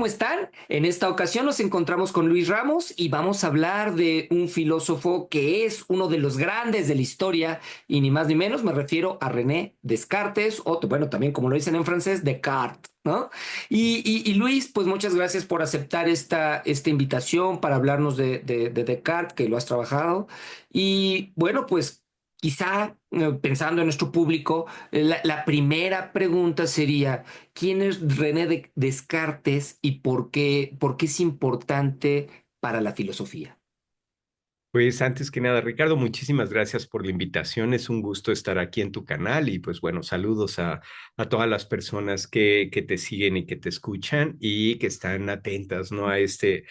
están? En esta ocasión nos encontramos con Luis Ramos y vamos a hablar de un filósofo que es uno de los grandes de la historia y ni más ni menos me refiero a René Descartes o bueno, también como lo dicen en francés, Descartes, ¿no? Y Luis, pues muchas gracias por aceptar esta invitación para hablarnos de Descartes, que lo has trabajado. Y bueno, pues quizá pensando en nuestro público, la primera pregunta sería... ¿Quién es Descartes y por qué es importante para la filosofía? Pues antes que nada, Ricardo, muchísimas gracias por la invitación. Es un gusto estar aquí en tu canal y pues bueno, saludos a todas las personas que te siguen y que te escuchan y que están atentas, ¿no? A este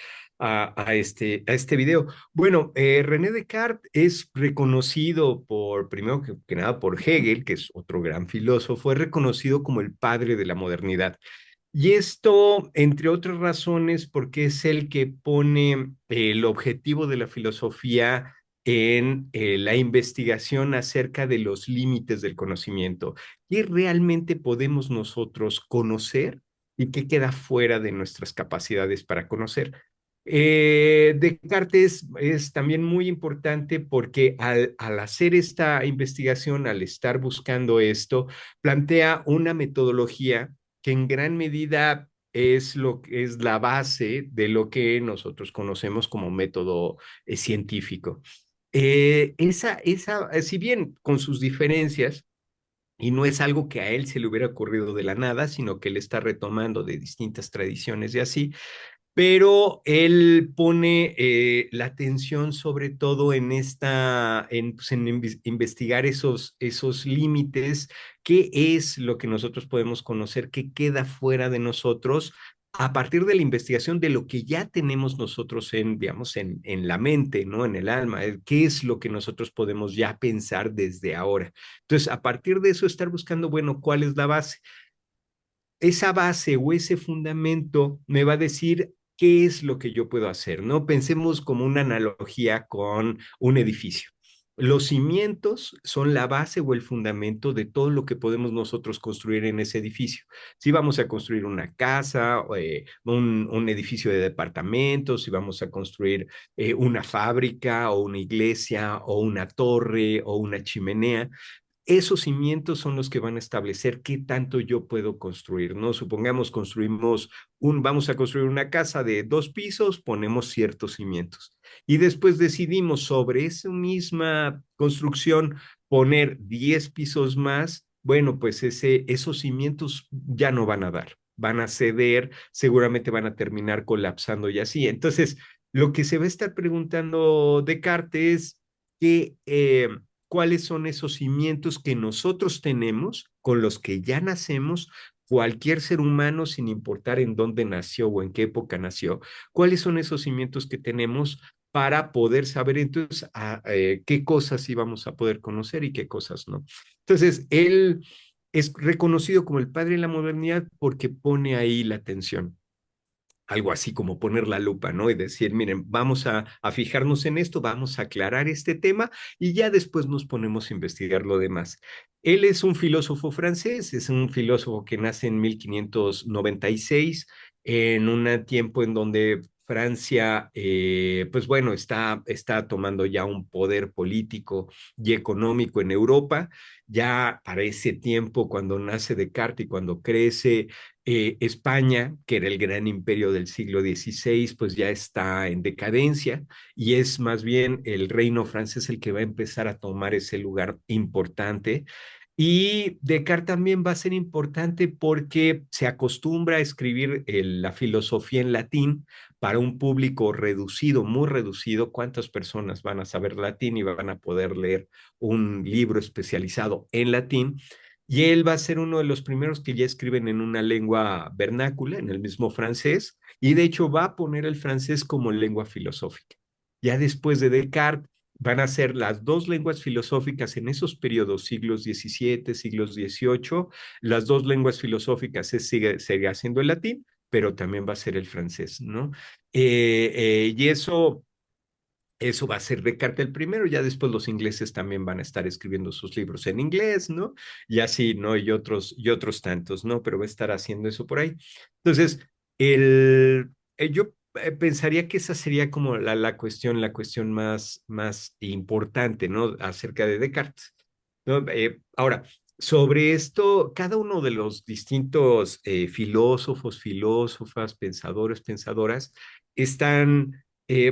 video. Bueno, René Descartes es reconocido primero que nada, por Hegel, que es otro gran filósofo, es reconocido como el padre de la modernidad. Y esto, entre otras razones, porque es el que pone el objetivo de la filosofía en la investigación acerca de los límites del conocimiento. ¿Qué realmente podemos nosotros conocer y qué queda fuera de nuestras capacidades para conocer? Descartes es también muy importante porque al hacer esta investigación, al estar buscando esto, plantea una metodología que en gran medida es lo que es la base de lo que nosotros conocemos como método científico. Si bien con sus diferencias, y no es algo que a él se le hubiera ocurrido de la nada, sino que él está retomando de distintas tradiciones y así, pero él pone la atención sobre todo en investigar esos límites, qué es lo que nosotros podemos conocer, qué queda fuera de nosotros a partir de la investigación de lo que ya tenemos nosotros digamos, en la mente, ¿no? En el alma, qué es lo que nosotros podemos ya pensar desde ahora. Entonces, a partir de eso, estar buscando, bueno, ¿cuál es la base? Esa base o ese fundamento me va a decir qué es lo que yo puedo hacer, ¿no? Pensemos como una analogía con un edificio. Los cimientos son la base o el fundamento de todo lo que podemos nosotros construir en ese edificio. Si vamos a construir una casa, un edificio de departamentos, si vamos a construir una fábrica o una iglesia o una torre o una chimenea, esos cimientos son los que van a establecer qué tanto yo puedo construir, ¿no? Supongamos vamos a construir una casa de 2 pisos, ponemos ciertos cimientos. Y después decidimos sobre esa misma construcción poner 10 pisos más, bueno, pues esos cimientos ya no van a dar, van a ceder, seguramente van a terminar colapsando y así. Entonces, lo que se va a estar preguntando Descartes es que cuáles son esos cimientos que nosotros tenemos, con los que ya nacemos, cualquier ser humano, sin importar en dónde nació o en qué época nació, cuáles son esos cimientos que tenemos para poder saber entonces qué cosas íbamos a poder conocer y qué cosas no. Entonces, él es reconocido como el padre de la modernidad porque pone ahí la atención, algo así como poner la lupa, ¿no? Y decir, miren, vamos a fijarnos en esto, vamos a aclarar este tema y ya después nos ponemos a investigar lo demás. Él es un filósofo francés, es un filósofo que nace en 1596, en un tiempo en donde Francia, pues bueno, está tomando ya un poder político y económico en Europa. Ya para ese tiempo, cuando nace Descartes y cuando crece España, que era el gran imperio del siglo XVI, pues ya está en decadencia y es más bien el reino francés el que va a empezar a tomar ese lugar importante. Y Descartes también va a ser importante porque se acostumbra a escribir la filosofía en latín para un público reducido, muy reducido. ¿Cuántas personas van a saber latín y van a poder leer un libro especializado en latín? Y él va a ser uno de los primeros que ya escriben en una lengua vernácula, en el mismo francés, y de hecho va a poner el francés como lengua filosófica. Ya después de Descartes van a ser las dos lenguas filosóficas en esos periodos, siglos XVII, siglos XVIII, las dos lenguas filosóficas sigue siendo el latín, pero también va a ser el francés, ¿no? Y eso va a ser Descartes el primero, ya después los ingleses también van a estar escribiendo sus libros en inglés, ¿no? Y así, ¿no? Y otros tantos, ¿no? Pero va a estar haciendo eso por ahí. Entonces, Yo pensaría que esa sería como la cuestión más importante, ¿no? Acerca de Descartes, ¿no? Ahora, sobre esto, cada uno de los distintos filósofos, filósofas, pensadores, pensadoras,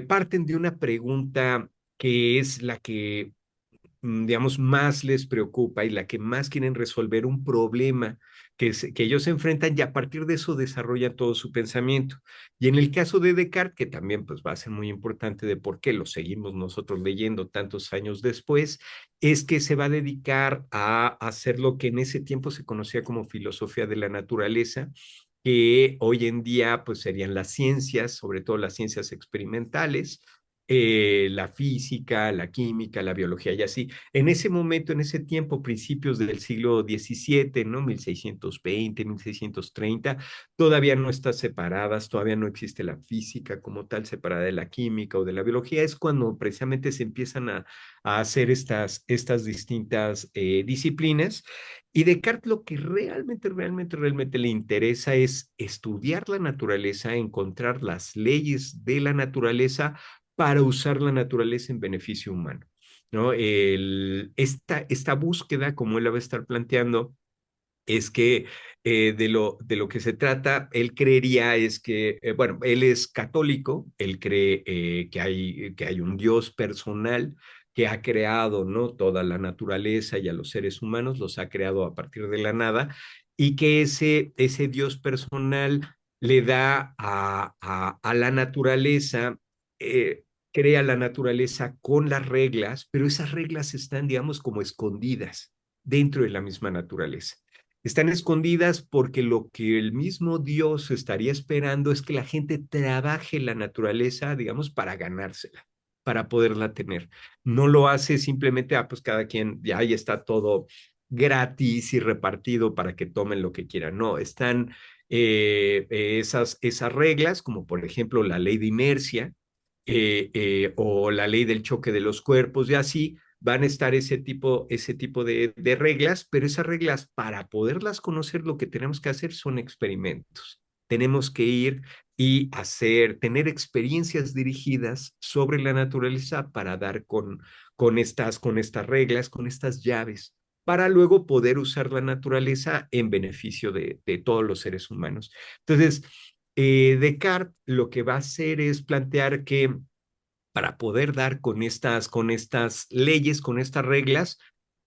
parten de una pregunta que es la que digamos, más les preocupa y la que más quieren resolver un problema que ellos enfrentan y a partir de eso desarrollan todo su pensamiento. Y en el caso de Descartes, que también pues, va a ser muy importante de por qué lo seguimos nosotros leyendo tantos años después, es que se va a dedicar a hacer lo que en ese tiempo se conocía como filosofía de la naturaleza, que hoy en día pues serían las ciencias, sobre todo las ciencias experimentales, la física, la química, la biología y así. En ese momento, en ese tiempo, principios del siglo XVII, ¿no? 1620, 1630, todavía no están separadas, todavía no existe la física como tal separada de la química o de la biología. Es cuando precisamente se empiezan a hacer estas distintas disciplinas. Y Descartes lo que realmente le interesa es estudiar la naturaleza, encontrar las leyes de la naturaleza para usar la naturaleza en beneficio humano. ¿No? Esta búsqueda, como él la va a estar planteando, es que de lo que se trata, él creería es que, bueno, él es católico, él cree que hay un Dios personal que ha creado, ¿no? Toda la naturaleza y a los seres humanos, los ha creado a partir de la nada, y que ese Dios personal le da a la naturaleza, crea la naturaleza con las reglas, pero esas reglas están, digamos, como escondidas dentro de la misma naturaleza. Están escondidas porque lo que el mismo Dios estaría esperando es que la gente trabaje la naturaleza, digamos, para ganársela, para poderla tener. No lo hace simplemente, pues cada quien, ya ahí está todo gratis y repartido para que tomen lo que quieran. No, están esas reglas, como por ejemplo la ley de inercia o la ley del choque de los cuerpos y así, van a estar ese tipo de reglas, pero esas reglas, para poderlas conocer, lo que tenemos que hacer son experimentos. Tenemos que ir y tener experiencias dirigidas sobre la naturaleza para dar con estas reglas, con estas llaves, para luego poder usar la naturaleza en beneficio de todos los seres humanos. Entonces, Descartes lo que va a hacer es plantear que para poder dar con estas leyes, con estas reglas,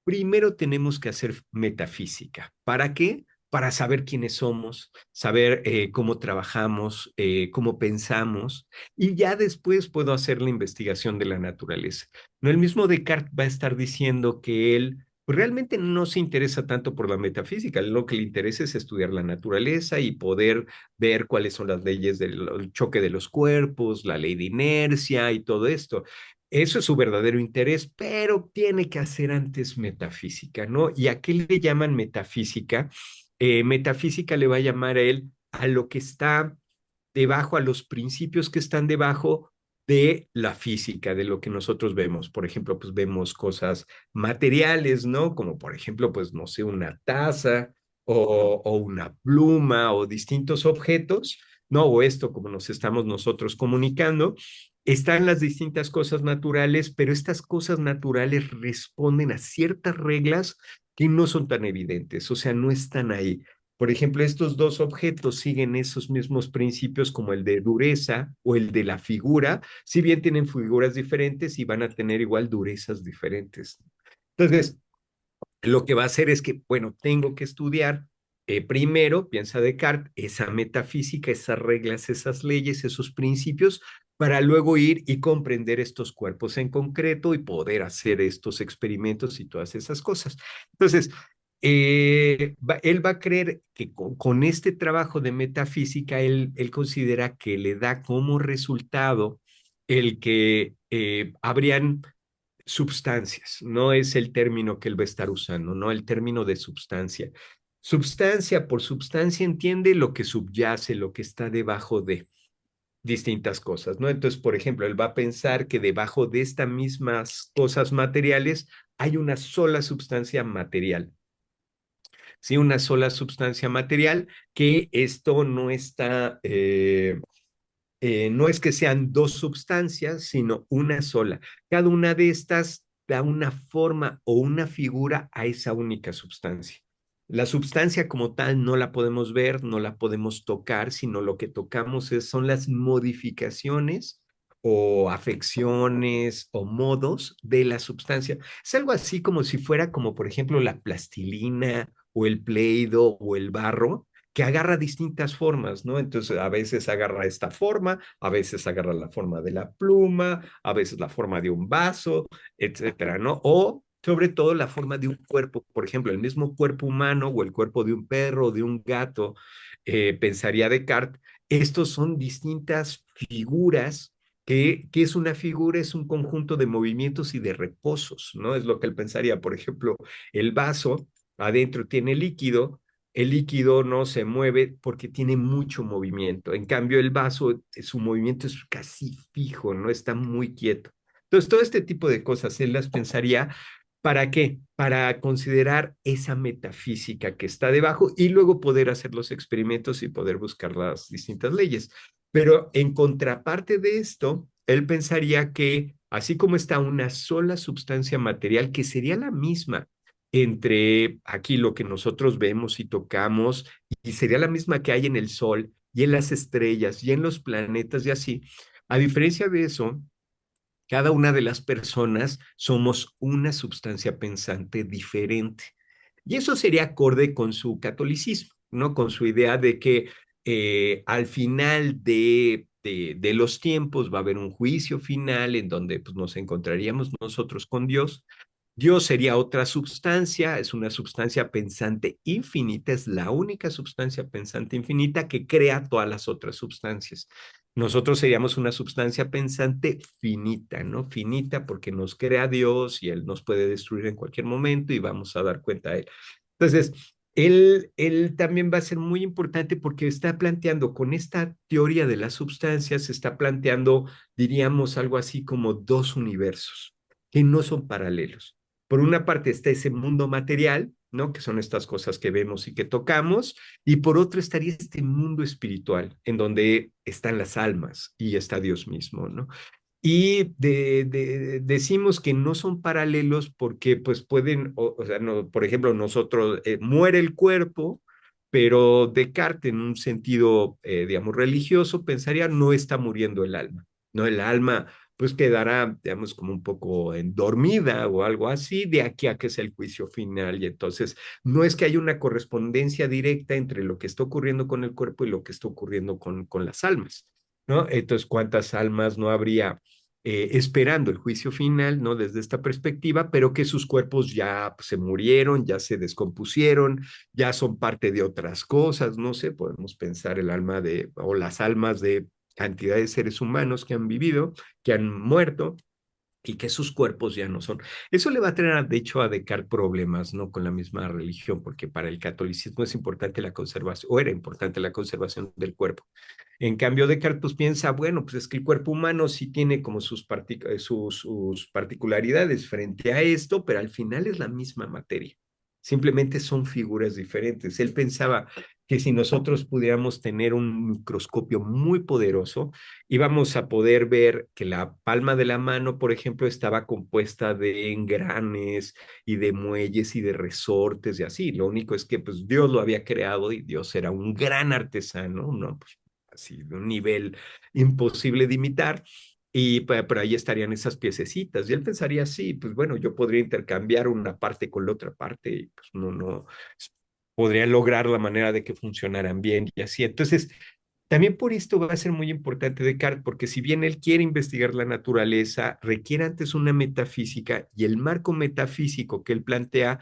primero tenemos que hacer metafísica. ¿Para qué? Para saber quiénes somos, saber cómo trabajamos, cómo pensamos, y ya después puedo hacer la investigación de la naturaleza. No, el mismo Descartes va a estar diciendo que él pues, realmente no se interesa tanto por la metafísica, lo que le interesa es estudiar la naturaleza y poder ver cuáles son las leyes del choque de los cuerpos, la ley de inercia y todo esto. Eso es su verdadero interés, pero tiene que hacer antes metafísica, ¿no? ¿Y a qué le llaman metafísica? Metafísica le va a llamar a él a lo que está debajo, a los principios que están debajo de la física, de lo que nosotros vemos. Por ejemplo, pues vemos cosas materiales, ¿no? Como por ejemplo, pues no sé, una taza o una pluma o distintos objetos, ¿no? O esto como nos estamos nosotros comunicando. Están las distintas cosas naturales, pero estas cosas naturales responden a ciertas reglas que no son tan evidentes, o sea, no están ahí. Por ejemplo, estos dos objetos siguen esos mismos principios como el de dureza o el de la figura, si bien tienen figuras diferentes y van a tener igual durezas diferentes. Entonces, lo que va a hacer es que, bueno, tengo que estudiar primero, piensa Descartes, esa metafísica, esas reglas, esas leyes, esos principios, para luego ir y comprender estos cuerpos en concreto y poder hacer estos experimentos y todas esas cosas. Entonces, él va a creer que con este trabajo de metafísica, él considera que le da como resultado el que habrían substancias, no es el término que él va a estar usando, no el término de substancia. Substancia por substancia entiende lo que subyace, lo que está debajo de distintas cosas, ¿no? Entonces, por ejemplo, él va a pensar que debajo de estas mismas cosas materiales hay una sola substancia material. ¿sí? Una sola sustancia material, que esto no está, no es que sean dos sustancias, sino una sola. Cada una de estas da una forma o una figura a esa única sustancia. La sustancia como tal no la podemos ver, no la podemos tocar, sino lo que tocamos son las modificaciones o afecciones o modos de la sustancia. Es algo así como si fuera como, por ejemplo, la plastilina o el Play-Doh o el barro, que agarra distintas formas, ¿no? Entonces, a veces agarra esta forma, a veces agarra la forma de la pluma, a veces la forma de un vaso, etcétera, ¿no? O sobre todo la forma de un cuerpo, por ejemplo, el mismo cuerpo humano o el cuerpo de un perro o de un gato, pensaría Descartes, estos son distintas figuras. ¿Qué es una figura? Es un conjunto de movimientos y de reposos, ¿no? Es lo que él pensaría. Por ejemplo, el vaso adentro tiene líquido, el líquido no se mueve porque tiene mucho movimiento. En cambio, el vaso, su movimiento es casi fijo, no está muy quieto. Entonces, todo este tipo de cosas él las pensaría. ¿Para qué? Para considerar esa metafísica que está debajo y luego poder hacer los experimentos y poder buscar las distintas leyes. Pero en contraparte de esto, él pensaría que así como está una sola sustancia material, que sería la misma entre aquí lo que nosotros vemos y tocamos, y sería la misma que hay en el Sol y en las estrellas y en los planetas y así. A diferencia de eso, cada una de las personas somos una sustancia pensante diferente. Y eso sería acorde con su catolicismo, ¿no? Con su idea de que al final de los tiempos va a haber un juicio final en donde pues, nos encontraríamos nosotros con Dios. Dios sería otra sustancia, es una sustancia pensante infinita, es la única sustancia pensante infinita que crea todas las otras sustancias. Nosotros seríamos una sustancia pensante finita, ¿no? Finita porque nos crea Dios y Él nos puede destruir en cualquier momento y vamos a dar cuenta a Él. Entonces, él también va a ser muy importante porque está planteando con esta teoría de las sustancias, está planteando, diríamos, algo así como dos universos que no son paralelos. Por una parte está ese mundo material, ¿no? Que son estas cosas que vemos y que tocamos, y por otro estaría este mundo espiritual, en donde están las almas y está Dios mismo, ¿no? Y decimos que no son paralelos porque pues pueden, o sea, no, por ejemplo, nosotros muere el cuerpo, pero Descartes en un sentido, digamos, religioso, pensaría no está muriendo el alma, ¿no? El alma pues quedará, digamos, como un poco dormida o algo así, de aquí a que es el juicio final. Y entonces no es que haya una correspondencia directa entre lo que está ocurriendo con el cuerpo y lo que está ocurriendo con las almas, ¿no? Entonces, ¿cuántas almas no habría esperando el juicio final, ¿no? Desde esta perspectiva, pero que sus cuerpos ya pues, se murieron, ya se descompusieron, ya son parte de otras cosas, no sé, podemos pensar el alma de, o las almas de cantidad de seres humanos que han vivido, que han muerto, y que sus cuerpos ya no son. Eso le va a traer, de hecho, a Descartes problemas, ¿no? Con la misma religión, porque para el catolicismo es importante la conservación, o era importante la conservación del cuerpo. En cambio, Descartes pues, piensa, bueno, pues es que el cuerpo humano sí tiene como sus particularidades frente a esto, pero al final es la misma materia. Simplemente son figuras diferentes. Él pensaba que si nosotros pudiéramos tener un microscopio muy poderoso, íbamos a poder ver que la palma de la mano, por ejemplo, estaba compuesta de engranes y de muelles y de resortes y así. Lo único es que pues Dios lo había creado y Dios era un gran artesano, ¿no? Pues, así de un nivel imposible de imitar. Y pero ahí estarían esas piececitas. Y él pensaría, sí, pues bueno, yo podría intercambiar una parte con la otra parte y pues no, podría lograr la manera de que funcionaran bien y así. Entonces, también por esto va a ser muy importante Descartes, porque si bien él quiere investigar la naturaleza, requiere antes una metafísica y el marco metafísico que él plantea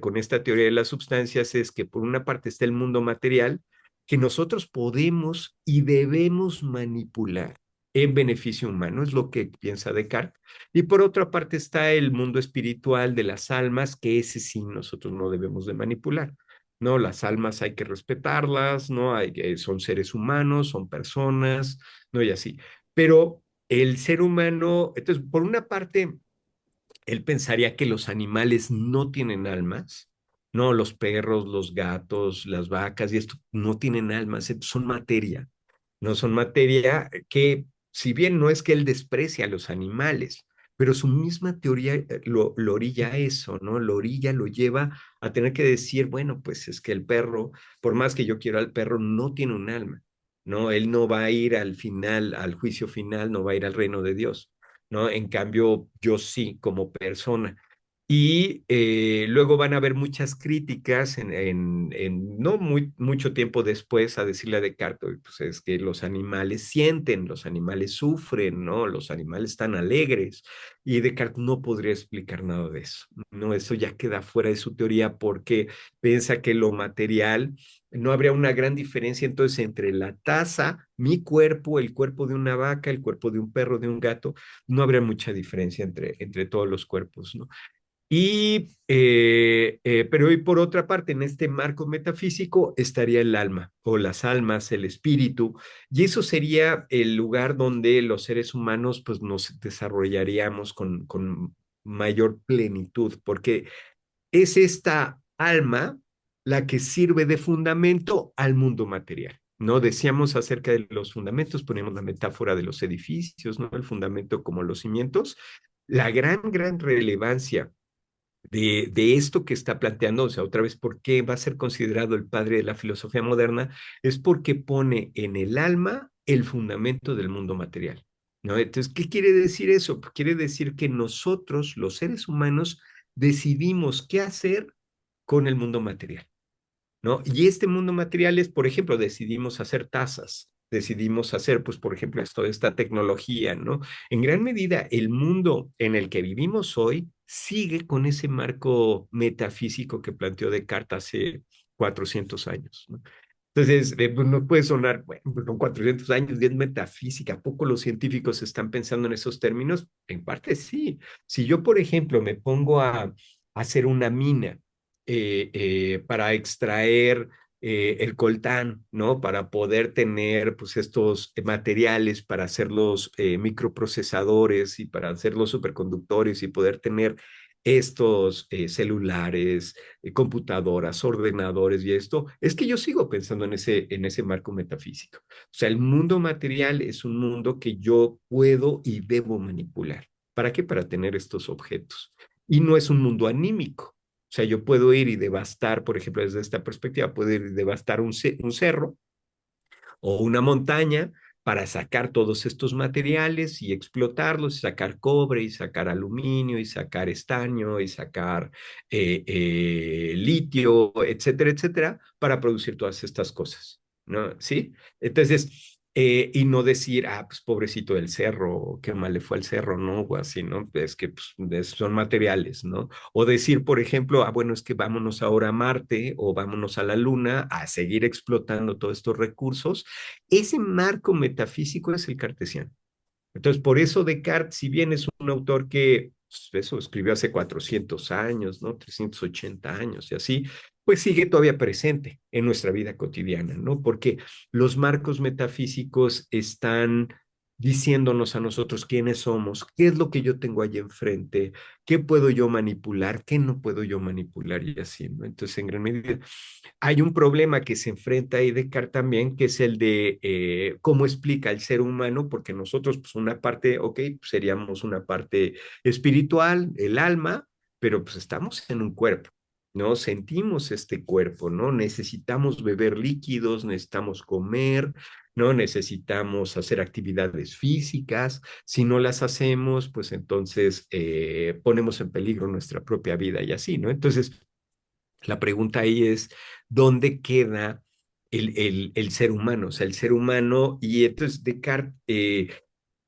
con esta teoría de las sustancias es que por una parte está el mundo material que nosotros podemos y debemos manipular en beneficio humano, es lo que piensa Descartes. Y por otra parte está el mundo espiritual de las almas, que ese sí nosotros no debemos de manipular. ¿No? Las almas hay que respetarlas, ¿no? Son seres humanos, son personas, ¿no? Y así. Pero el ser humano, entonces, por una parte, él pensaría que los animales no tienen almas, No, los perros, los gatos, las vacas y esto no tienen almas, son materia, no son materia que, si bien no es que él desprecie a los animales, pero su misma teoría lo orilla a eso, ¿no? Lo orilla, lo lleva a tener que decir, bueno, pues es que el perro, por más que yo quiera al perro, no tiene un alma, ¿no? Él no va a ir al final, al juicio final, no va a ir al reino de Dios, ¿no? En cambio, yo sí, como persona. Y luego van a haber muchas críticas no mucho tiempo después a decirle a Descartes, "Oye, pues es que los animales sienten, los animales sufren, ¿no? Los animales están alegres". Y Descartes no podría explicar nada de eso, ¿no? Eso ya queda fuera de su teoría porque piensa que lo material, no habría una gran diferencia entonces entre la taza, mi cuerpo, el cuerpo de una vaca, el cuerpo de un perro, de un gato, no habría mucha diferencia entre todos los cuerpos, ¿no? Pero y por otra parte, en este marco metafísico estaría el alma o las almas, el espíritu, y eso sería el lugar donde los seres humanos pues nos desarrollaríamos con mayor plenitud, porque es esta alma la que sirve de fundamento al mundo material. ¿No? Decíamos acerca de los fundamentos, poníamos la metáfora de los edificios, ¿no? El fundamento como los cimientos. La gran relevancia de esto que está planteando, o sea, otra vez, ¿por qué va a ser considerado el padre de la filosofía moderna? Es porque pone en el alma el fundamento del mundo material, ¿no? Entonces, ¿qué quiere decir eso? Quiere decir que nosotros, los seres humanos, decidimos qué hacer con el mundo material. ¿No? Y este mundo material es, por ejemplo, decidimos hacer tazas, decidimos hacer, pues, por ejemplo, esta tecnología, ¿no? En gran medida, el mundo en el que vivimos hoy sigue con ese marco metafísico que planteó Descartes hace 400 años, ¿no? Entonces, pues no puede sonar, bueno, pues con 400 años y es metafísica, ¿a poco los científicos están pensando en esos términos? En parte sí. Si yo, por ejemplo, me pongo a hacer una mina para extraer el coltán, ¿no? Para poder tener, pues, estos materiales para hacer los microprocesadores y para hacer los superconductores y poder tener estos celulares, computadoras, ordenadores y esto, es que yo sigo pensando en ese marco metafísico. O sea, el mundo material es un mundo que yo puedo y debo manipular. ¿Para qué? Para tener estos objetos. Y no es un mundo anímico. O sea, yo puedo ir y devastar, por ejemplo, desde esta perspectiva, puedo ir y devastar un cerro o una montaña para sacar todos estos materiales y explotarlos, y sacar cobre, y sacar aluminio, y sacar estaño, y sacar litio, etcétera, etcétera, para producir todas estas cosas, ¿no? ¿Sí? Entonces, y no decir, ah, pues pobrecito del cerro, qué mal le fue al cerro, ¿no? O así, ¿no? Es que pues, son materiales, ¿no? O decir, por ejemplo, ah, bueno, es que vámonos ahora a Marte o vámonos a la Luna a seguir explotando todos estos recursos. Ese marco metafísico es el cartesiano. Entonces, por eso Descartes, si bien es un autor que pues, eso escribió hace 400 años, ¿no? 380 años y así, pues sigue todavía presente en nuestra vida cotidiana, ¿no? Porque los marcos metafísicos están diciéndonos a nosotros quiénes somos, qué es lo que yo tengo ahí enfrente, qué puedo yo manipular, qué no puedo yo manipular y así, ¿no? Entonces, en gran medida, hay un problema que se enfrenta ahí Descartes también, que es el de cómo explica el ser humano, porque nosotros, pues una parte, ok, pues, seríamos una parte espiritual, el alma, pero pues estamos en un cuerpo, ¿no? Sentimos este cuerpo, ¿no? Necesitamos beber líquidos, necesitamos comer, ¿no? Necesitamos hacer actividades físicas. Si no las hacemos, pues entonces ponemos en peligro nuestra propia vida y así, ¿no? Entonces, la pregunta ahí es, ¿dónde queda el ser humano? O sea, el ser humano, y entonces Descartes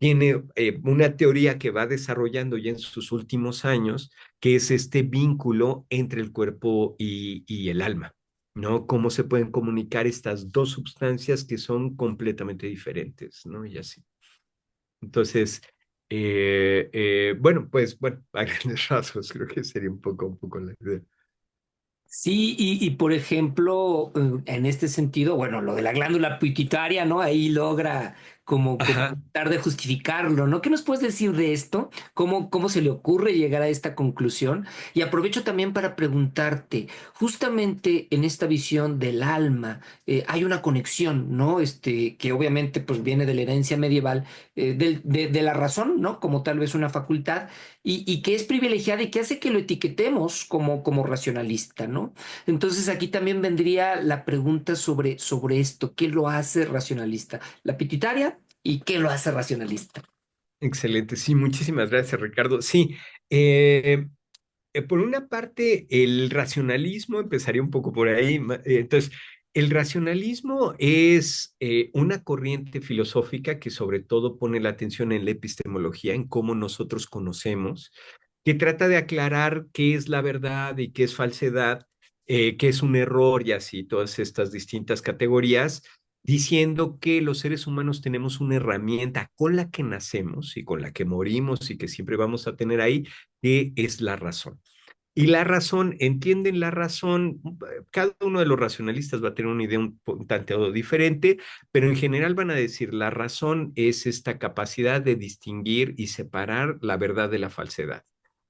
tiene una teoría que va desarrollando ya en sus últimos años, que es este vínculo entre el cuerpo y el alma, ¿no? Cómo se pueden comunicar estas dos sustancias que son completamente diferentes, ¿no? Y así. Entonces, bueno, pues, bueno, a grandes rasgos creo que sería un poco la idea. Sí, y por ejemplo, en este sentido, bueno, lo de la glándula pituitaria, ¿no? Ahí logra como Ajá. tratar de justificarlo, ¿no? ¿Qué nos puedes decir de esto? ¿Cómo se le ocurre llegar a esta conclusión? Y aprovecho también para preguntarte, justamente en esta visión del alma, hay una conexión, ¿no? Que obviamente pues viene de la herencia medieval, de la razón, ¿no? Como tal vez una facultad, y que es privilegiada y que hace que lo etiquetemos como racionalista, ¿no? Entonces aquí también vendría la pregunta sobre esto, ¿qué lo hace racionalista? La pituitaria y qué lo hace racionalista. Excelente, sí, muchísimas gracias, Ricardo. Sí, eh, por una parte, el racionalismo, empezaría un poco por ahí. Entonces, el racionalismo es una corriente filosófica que sobre todo pone la atención en la epistemología, en cómo nosotros conocemos, que trata de aclarar qué es la verdad y qué es falsedad, qué es un error y así, todas estas distintas categorías, diciendo que los seres humanos tenemos una herramienta con la que nacemos y con la que morimos y que siempre vamos a tener ahí, que es la razón. Y la razón, entienden la razón, cada uno de los racionalistas va a tener una idea un tanto diferente, pero en general van a decir, la razón es esta capacidad de distinguir y separar la verdad de la falsedad,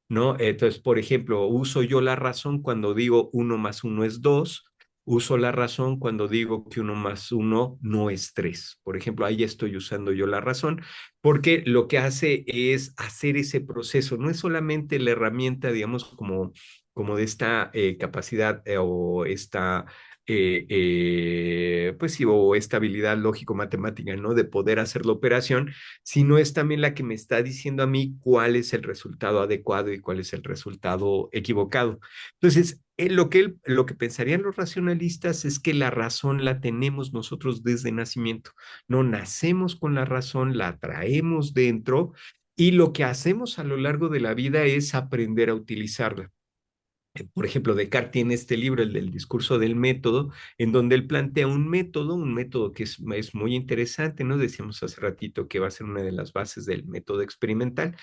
¿no? Entonces, por ejemplo, uso yo la razón cuando digo uno más uno es dos, uso la razón cuando digo que uno más uno no es tres. Por ejemplo, ahí estoy usando yo la razón, porque lo que hace es hacer ese proceso, no es solamente la herramienta, digamos, como de esta capacidad o esta pues sí, o estabilidad lógico-matemática, ¿no? De poder hacer la operación, sino es también la que me está diciendo a mí cuál es el resultado adecuado y cuál es el resultado equivocado. Entonces, lo que pensarían los racionalistas es que la razón la tenemos nosotros desde nacimiento. No nacemos con la razón, la traemos dentro y lo que hacemos a lo largo de la vida es aprender a utilizarla. Por ejemplo, Descartes tiene este libro, el del discurso del método, en donde él plantea un método que es muy interesante, ¿no? Decíamos hace ratito que va a ser una de las bases del método experimental.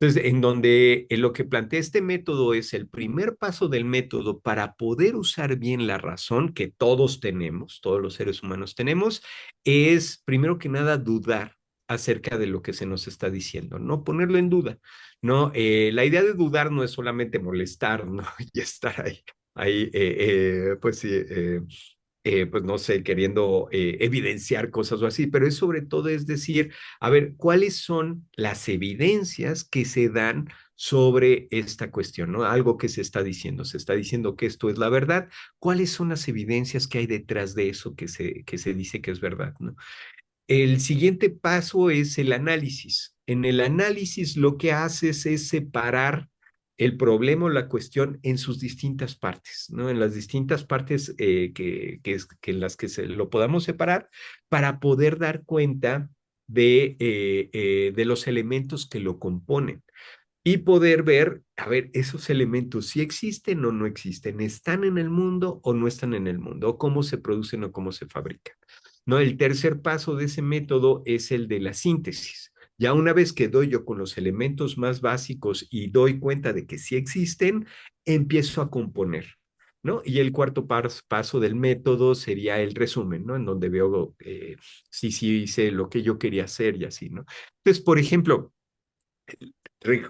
Entonces, en donde lo que plantea este método es el primer paso del método para poder usar bien la razón que todos tenemos, todos los seres humanos tenemos, es primero que nada dudar acerca de lo que se nos está diciendo, no ponerlo en duda. No, la idea de dudar no es solamente molestar, ¿no? Y estar ahí, pues sí, pues no sé, queriendo evidenciar cosas o así, pero es sobre todo es decir, a ver, ¿cuáles son las evidencias que se dan sobre esta cuestión, ¿no? Algo que se está diciendo que esto es la verdad, ¿cuáles son las evidencias que hay detrás de eso que se dice que es verdad, ¿no? El siguiente paso es el análisis. En el análisis lo que haces es separar el problema o la cuestión en sus distintas partes, ¿no? En las distintas partes que en las que lo podamos separar para poder dar cuenta de los elementos que lo componen y poder ver, a ver, esos elementos si existen o no existen, están en el mundo o no están en el mundo, o cómo se producen o cómo se fabrican. ¿No? El tercer paso de ese método es el de la síntesis. Ya una vez que doy yo con los elementos más básicos y doy cuenta de que sí existen, empiezo a componer, ¿no? Y el cuarto paso del método sería el resumen, ¿no? En donde veo si sí hice lo que yo quería hacer y así, ¿no? Entonces, por ejemplo,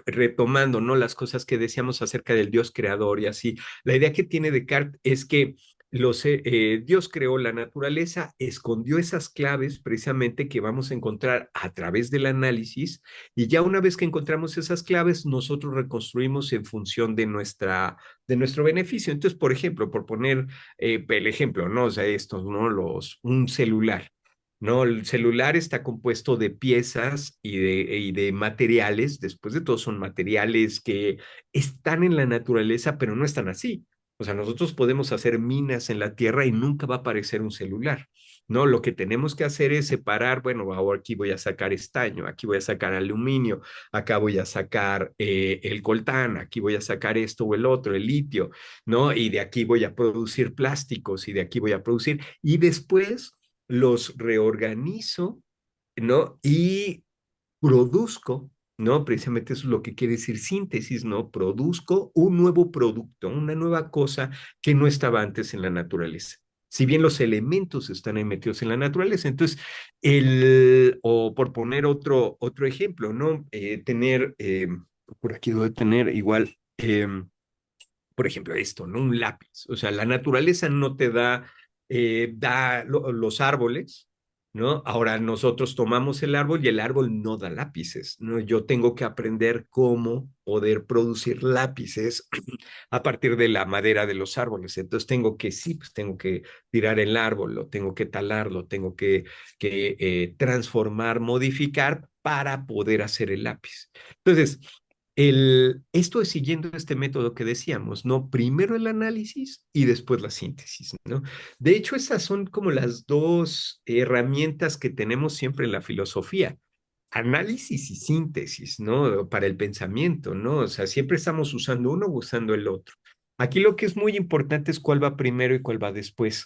retomando, ¿no? Las cosas que decíamos acerca del Dios creador y así. La idea que tiene Descartes es que Dios creó la naturaleza, escondió esas claves precisamente que vamos a encontrar a través del análisis y ya una vez que encontramos esas claves, nosotros reconstruimos en función de nuestro beneficio. Entonces, por ejemplo, por poner el ejemplo, ¿no? O sea, estos, ¿no? Un celular. No, el celular está compuesto de piezas y de materiales, después de todo son materiales que están en la naturaleza, pero no están así. O sea, nosotros podemos hacer minas en la tierra y nunca va a aparecer un celular. No, lo que tenemos que hacer es separar, bueno, ahora aquí voy a sacar estaño, aquí voy a sacar aluminio, acá voy a sacar el coltán, aquí voy a sacar esto o el otro, el litio, ¿no? Y de aquí voy a producir plásticos y de aquí voy a producir, y después los reorganizo, ¿no? Y produzco, ¿no? Precisamente eso es lo que quiere decir síntesis, ¿no? Produzco un nuevo producto, una nueva cosa que no estaba antes en la naturaleza. si bien los elementos están ahí metidos en la naturaleza. Entonces, o por poner otro ejemplo, ¿no? Por aquí debo tener igual, por ejemplo, esto, ¿no? Un lápiz. O sea, la naturaleza no te da los árboles, ¿no? Ahora nosotros tomamos el árbol y el árbol no da lápices, ¿no? Yo tengo que aprender cómo poder producir lápices a partir de la madera de los árboles. Entonces tengo que, sí, pues tengo que tirar el árbol, lo tengo que talar, lo tengo que transformar, modificar para poder hacer el lápiz. Entonces, esto es siguiendo este método que decíamos, ¿no? Primero el análisis y después la síntesis, ¿no? De hecho, esas son como las dos herramientas que tenemos siempre en la filosofía. Análisis y síntesis, ¿no? Para el pensamiento, ¿no? O sea, siempre estamos usando uno o usando el otro. Aquí lo que es muy importante es cuál va primero y cuál va después.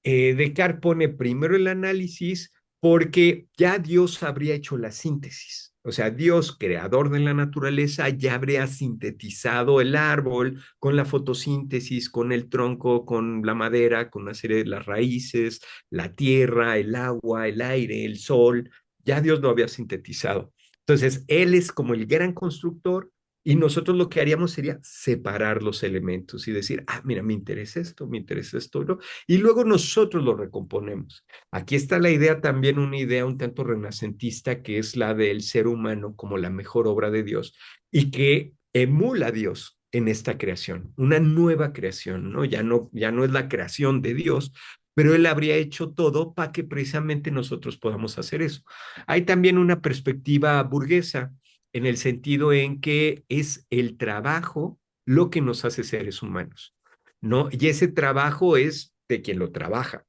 Descartes pone primero el análisis porque ya Dios habría hecho la síntesis. O sea, Dios, creador de la naturaleza, ya habría sintetizado el árbol con la fotosíntesis, con el tronco, con la madera, con una serie de las raíces, la tierra, el agua, el aire, el sol. Ya Dios lo había sintetizado. Entonces, Él es como el gran constructor y nosotros lo que haríamos sería separar los elementos y decir, ah, mira, me interesa esto, ¿no? Y luego nosotros lo recomponemos. Aquí está la idea también, una idea un tanto renacentista, que es la del ser humano como la mejor obra de Dios y que emula a Dios en esta creación, una nueva creación, ¿no? Ya no es la creación de Dios, pero Él habría hecho todo para que precisamente nosotros podamos hacer eso. Hay también una perspectiva burguesa en el sentido en que es el trabajo lo que nos hace seres humanos, ¿no? Y ese trabajo es de quien lo trabaja.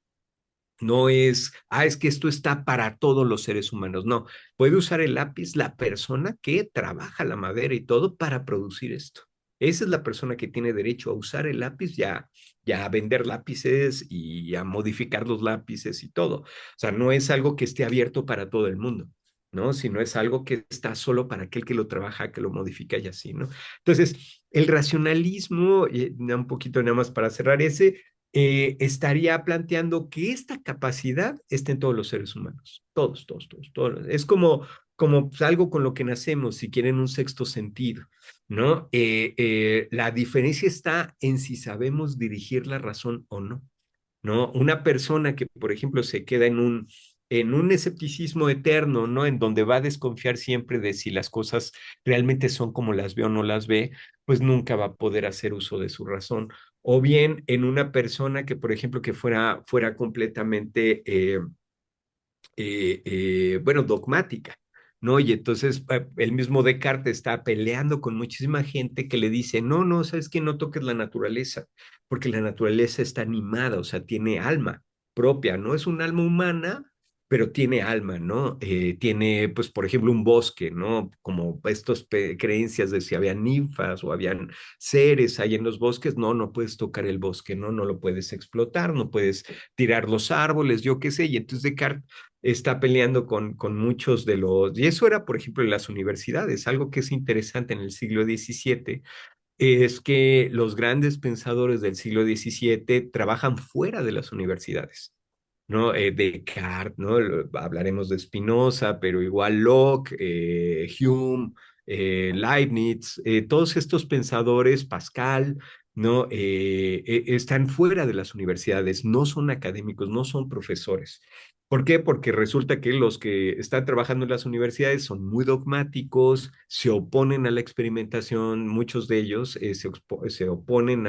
No es, es que esto está para todos los seres humanos. No, puede usar el lápiz la persona que trabaja la madera y todo para producir esto. Esa es la persona que tiene derecho a usar el lápiz, ya a vender lápices y a modificar los lápices y todo. O sea, no es algo que esté abierto para todo el mundo, ¿no? Sino es algo que está solo para aquel que lo trabaja, que lo modifica y así, ¿no? Entonces, el racionalismo, un poquito nada más para cerrar estaría planteando que esta capacidad está en todos los seres humanos, todos, todos, todos, todos. Es como pues, algo con lo que nacemos, si quieren un sexto sentido, ¿no? La diferencia está en si sabemos dirigir la razón o no. ¿No? Una persona que, por ejemplo, se queda en un escepticismo eterno, ¿no? En donde va a desconfiar siempre de si las cosas realmente son como las ve o no las ve, pues nunca va a poder hacer uso de su razón. O bien en una persona que, por ejemplo, que fuera completamente bueno, dogmática, ¿no? Y entonces el mismo Descartes está peleando con muchísima gente que le dice, no, no, sabes que no toques la naturaleza, porque la naturaleza está animada, o sea, tiene alma propia, no es un alma humana, pero tiene alma, ¿no? Tiene, pues, por ejemplo, un bosque, ¿no? Como estas creencias de si habían ninfas o habían seres ahí en los bosques, no, no puedes tocar el bosque, no, no lo puedes explotar, no puedes tirar los árboles, yo qué sé, y entonces Descartes está peleando con muchos de los, y eso era, por ejemplo, en las universidades, algo que es interesante en el siglo XVII, es que los grandes pensadores del siglo XVII trabajan fuera de las universidades. ¿No? Descartes, ¿no? Hablaremos de Spinoza, pero igual Locke, Hume, Leibniz, todos estos pensadores, Pascal, ¿no? Están fuera de las universidades, no son académicos, no son profesores. ¿Por qué? Porque resulta que los que están trabajando en las universidades son muy dogmáticos, se oponen a la experimentación, muchos de ellos se oponen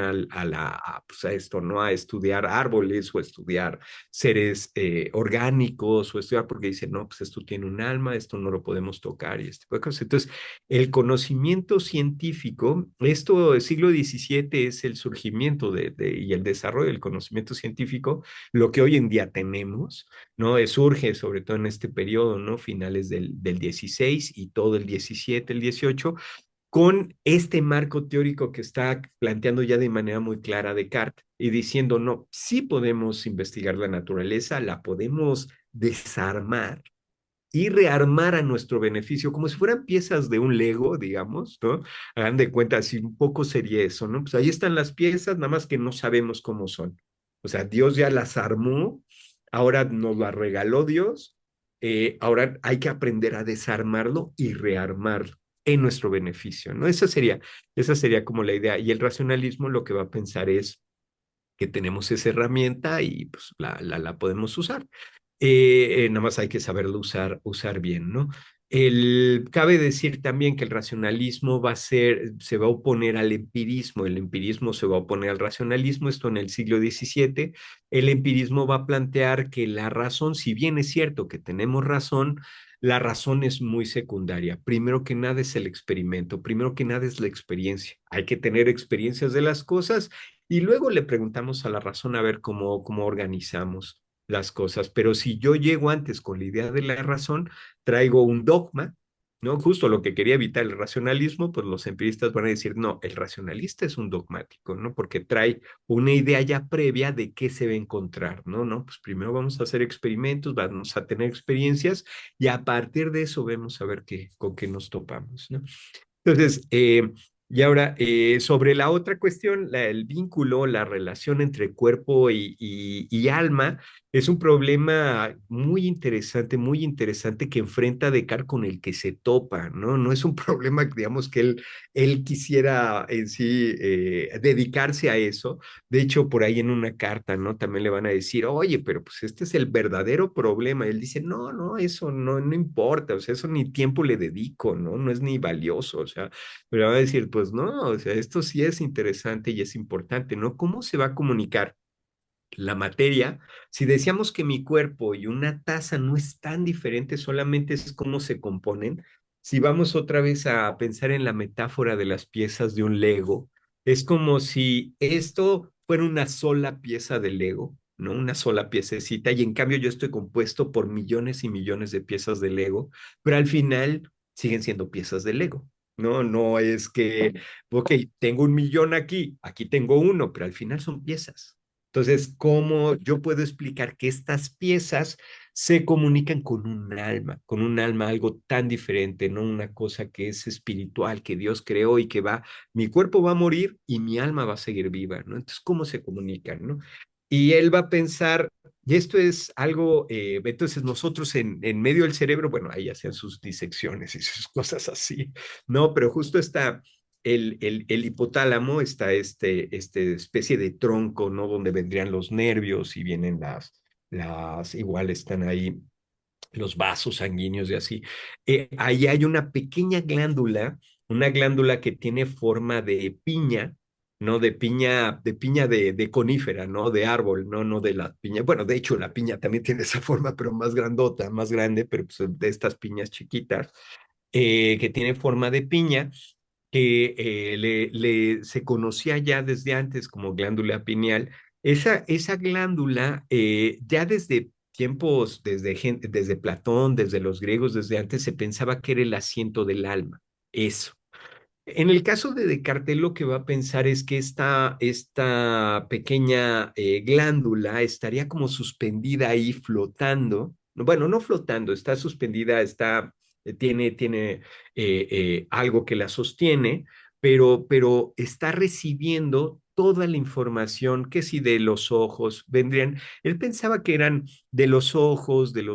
pues a esto, ¿no? A estudiar árboles o a estudiar seres orgánicos o estudiar porque dicen, no, pues esto tiene un alma, esto no lo podemos tocar y este tipo de cosas. Entonces, el conocimiento científico, esto del siglo XVII es el surgimiento y el desarrollo del conocimiento científico, lo que hoy en día tenemos, ¿no? Surge sobre todo en este periodo, ¿no? Finales del 16 y todo el 17, el 18, con este marco teórico que está planteando ya de manera muy clara Descartes y diciendo, no, sí podemos investigar la naturaleza, la podemos desarmar y rearmar a nuestro beneficio, como si fueran piezas de un Lego, digamos, ¿no? Hagan de cuenta, así un poco sería eso, ¿no? Pues ahí están las piezas, nada más que no sabemos cómo son. O sea, Dios ya las armó, ahora nos las regaló Dios, ahora hay que aprender a desarmarlo y rearmarlo en nuestro beneficio, ¿no? Esa sería como la idea. Y el racionalismo lo que va a pensar es que tenemos esa herramienta y pues la podemos usar. Nada más hay que saberlo usar bien, ¿no? Cabe decir también que el racionalismo se va a oponer al empirismo, el empirismo se va a oponer al racionalismo, esto en el siglo XVII. El empirismo va a plantear que la razón, si bien es cierto que tenemos razón, la razón es muy secundaria. Primero que nada es el experimento, primero que nada es la experiencia. Hay que tener experiencias de las cosas y luego le preguntamos a la razón a ver cómo organizamos las cosas. Pero si yo llego antes con la idea de la razón, traigo un dogma, ¿no? Justo lo que quería evitar el racionalismo, pues los empiristas van a decir, no, el racionalista es un dogmático, ¿no? Porque trae una idea ya previa de qué se va a encontrar, ¿no? No, pues primero vamos a hacer experimentos, vamos a tener experiencias y a partir de eso vemos a ver con qué nos topamos, ¿no? Entonces, y ahora, sobre la otra cuestión, el vínculo, la relación entre cuerpo y alma, es un problema muy interesante que enfrenta Descartes con el que se topa, ¿no? No es un problema, digamos, que él quisiera en sí dedicarse a eso. De hecho, por ahí en una carta, ¿no? También le van a decir, oye, pero pues este es el verdadero problema. Y él dice, no, no, eso no importa, o sea, eso ni tiempo le dedico, ¿no? No es ni valioso, o sea, pero va a decir, pues no, o sea, esto sí es interesante y es importante, ¿no? ¿Cómo se va a comunicar la materia? Si decíamos que mi cuerpo y una taza no es tan diferente, solamente es cómo se componen. Si vamos otra vez a pensar en la metáfora de las piezas de un Lego, es como si esto fuera una sola pieza de Lego, ¿no? Una sola piececita, y en cambio yo estoy compuesto por millones y millones de piezas de Lego, pero al final siguen siendo piezas de Lego. No, no es que, ok, tengo 1 millón aquí tengo uno, pero al final son piezas. Entonces, ¿cómo yo puedo explicar que estas piezas se comunican con un alma algo tan diferente, no una cosa que es espiritual, que Dios creó y que mi cuerpo va a morir y mi alma va a seguir viva, ¿no? Entonces, ¿cómo se comunican, no? Y él va a pensar, y esto es algo, entonces nosotros en medio del cerebro, bueno, ahí hacían sus disecciones y sus cosas así, ¿no? Pero justo está el hipotálamo, está este especie de tronco, ¿no? Donde vendrían los nervios y vienen igual están ahí los vasos sanguíneos y así. Ahí hay una glándula que tiene forma de piña, ¿no? De piña de conífera, ¿no? De árbol, no de la piña. Bueno, de hecho, la piña también tiene esa forma, pero más grandota, más grande, pero pues, de estas piñas chiquitas, que tiene forma de piña que se conocía ya desde antes como glándula pineal. Esa glándula, ya desde tiempos, desde Platón, desde los griegos, desde antes, se pensaba que era el asiento del alma. Eso. En el caso de Descartes, lo que va a pensar es que esta pequeña glándula estaría como suspendida ahí flotando. Bueno, no flotando, está suspendida, tiene algo que la sostiene, pero está recibiendo toda la información que si de los ojos vendrían. Él pensaba que eran de los ojos, del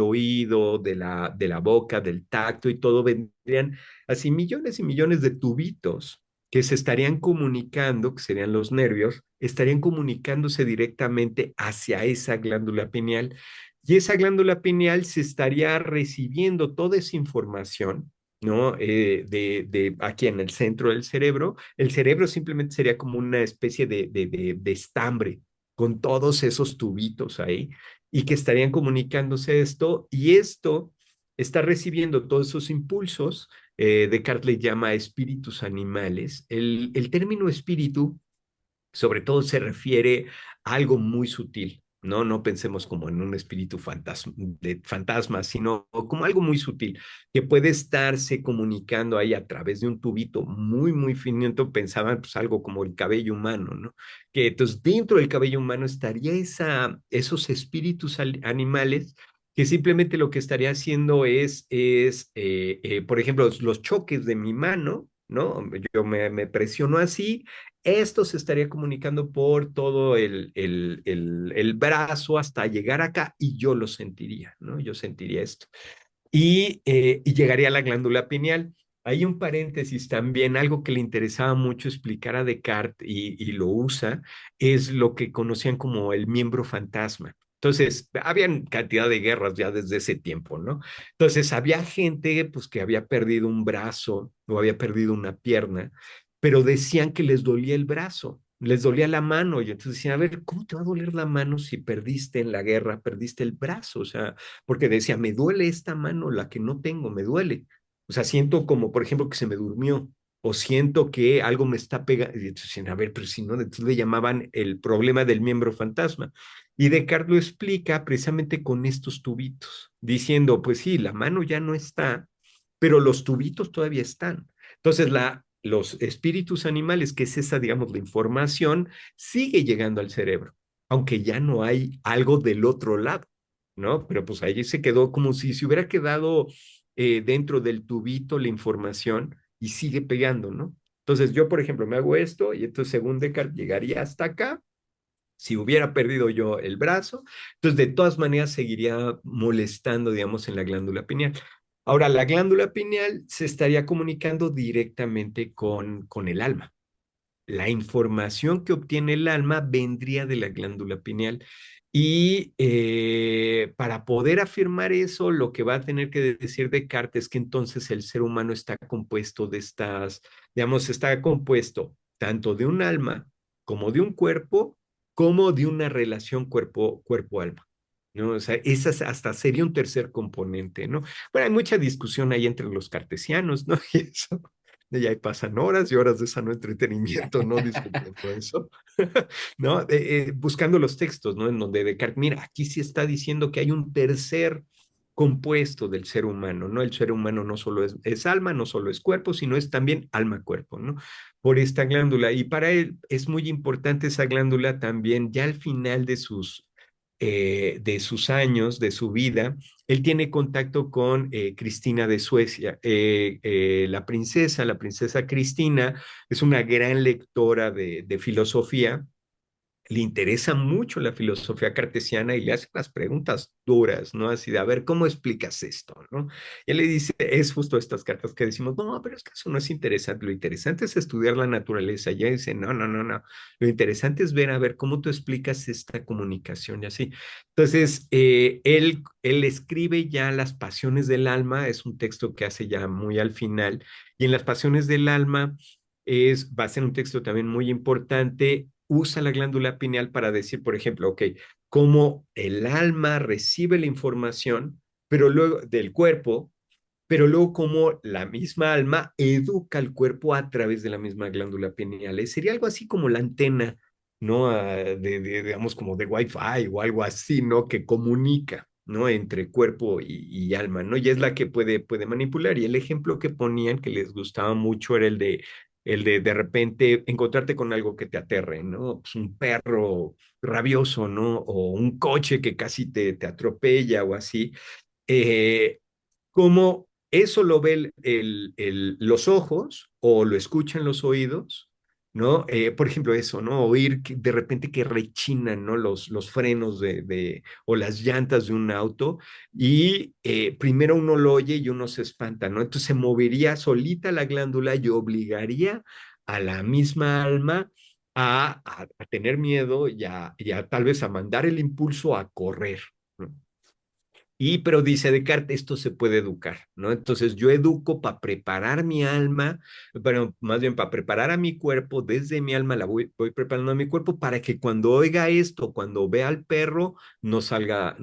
oído, de la boca, del tacto y todo vendrían así millones y millones de tubitos que se estarían comunicando, que serían los nervios, estarían comunicándose directamente hacia esa glándula pineal. Y esa glándula pineal se estaría recibiendo toda esa información, ¿no? De aquí en el centro del cerebro. El cerebro simplemente sería como una especie de estambre con todos esos tubitos ahí y que estarían comunicándose esto está recibiendo todos esos impulsos. Descartes le llama espíritus animales. El término espíritu sobre todo se refiere a algo muy sutil. No, no pensemos como en un espíritu fantasma, sino como algo muy sutil, que puede estarse comunicando ahí a través de un tubito muy, muy finito. Pensaban pues algo como el cabello humano, ¿no? Que entonces dentro del cabello humano estaría esos espíritus animales que simplemente lo que estaría haciendo por ejemplo, los choques de mi mano, ¿no? Yo me presiono así esto se estaría comunicando por todo el brazo hasta llegar acá y yo lo sentiría, ¿no? Yo sentiría esto. Y llegaría a la glándula pineal. Hay un paréntesis también, algo que le interesaba mucho explicar a Descartes y lo usa, es lo que conocían como el miembro fantasma. Entonces, habían cantidad de guerras ya desde ese tiempo, ¿no? Entonces, había gente pues que había perdido un brazo o había perdido una pierna, pero decían que les dolía el brazo, les dolía la mano, y entonces decían, a ver, ¿cómo te va a doler la mano si perdiste en la guerra, perdiste el brazo? O sea, porque decía, me duele esta mano, la que no tengo, me duele. O sea, siento como, por ejemplo, que se me durmió, o siento que algo me está pegando. Y entonces decían, a ver, pero si no, entonces le llamaban el problema del miembro fantasma. Y Descartes lo explica precisamente con estos tubitos, diciendo, pues sí, la mano ya no está, pero los tubitos todavía están. Entonces, los espíritus animales, que es esa, digamos, la información, sigue llegando al cerebro, aunque ya no hay algo del otro lado, ¿no? Pero pues ahí se quedó como si se hubiera quedado dentro del tubito la información y sigue pegando, ¿no? Entonces yo, por ejemplo, me hago esto y entonces según Descartes llegaría hasta acá. Si hubiera perdido yo el brazo, entonces de todas maneras seguiría molestando, digamos, en la glándula pineal. Ahora, la glándula pineal se estaría comunicando directamente con el alma. La información que obtiene el alma vendría de la glándula pineal. Y para poder afirmar eso, lo que va a tener que decir Descartes es que entonces el ser humano está compuesto de estas, digamos, está compuesto tanto de un alma como de un cuerpo, como de una relación cuerpo-alma. ¿No? O sea, esa hasta sería un tercer componente, ¿no? Bueno, hay mucha discusión ahí entre los cartesianos, ¿no? Y eso, y ahí pasan horas y horas de sano entretenimiento, ¿no? Discutiendo eso, ¿no? Buscando los textos, ¿no? En donde Descartes, mira, aquí sí está diciendo que hay un tercer compuesto del ser humano, ¿no? El ser humano no solo es alma, no solo es cuerpo, sino es también alma-cuerpo, ¿no? Por esta glándula. Y para él es muy importante esa glándula también, ya al final de sus años, de su vida, él tiene contacto con Cristina de Suecia. La princesa Cristina, es una gran lectora de filosofía, le interesa mucho la filosofía cartesiana y le hace unas preguntas duras, ¿no? Así de, a ver, ¿cómo explicas esto, no? Y él le dice, es justo estas cartas que decimos, no, pero es que eso no es interesante, lo interesante es estudiar la naturaleza. Y ella dice, no, no, no, no, lo interesante es ver, a ver, cómo tú explicas esta comunicación y así. Entonces, él escribe ya Las Pasiones del Alma, es un texto que hace ya muy al final, y en Las Pasiones del Alma va a ser un texto también muy importante. Usa la glándula pineal para decir, por ejemplo, ok, cómo el alma recibe la información, pero luego del cuerpo, pero luego cómo la misma alma educa al cuerpo a través de la misma glándula pineal. Sería algo así como la antena, ¿no? Digamos, como de Wi-Fi o algo así, ¿no? Que comunica, ¿no? Entre cuerpo y alma, ¿no? Y es la que puede manipular. Y el ejemplo que ponían que les gustaba mucho era el de repente encontrarte con algo que te aterre, ¿no? Pues un perro rabioso, ¿no? O un coche que casi te atropella o así. Eh, Como eso lo ve los ojos o lo escuchan los oídos, ¿no? Por ejemplo, eso, ¿no? Oír de repente que rechinan, ¿no? Los frenos o las llantas de un auto y primero uno lo oye y uno se espanta, ¿no? Entonces se movería solita la glándula y obligaría a la misma alma a tener miedo y tal vez a mandar el impulso a correr, ¿no? Pero dice Descartes, esto se puede educar, ¿no? Entonces yo educo para preparar mi alma, pero más bien para preparar a mi cuerpo, desde mi alma voy preparando a mi cuerpo para que cuando oiga esto, cuando vea al perro, no salga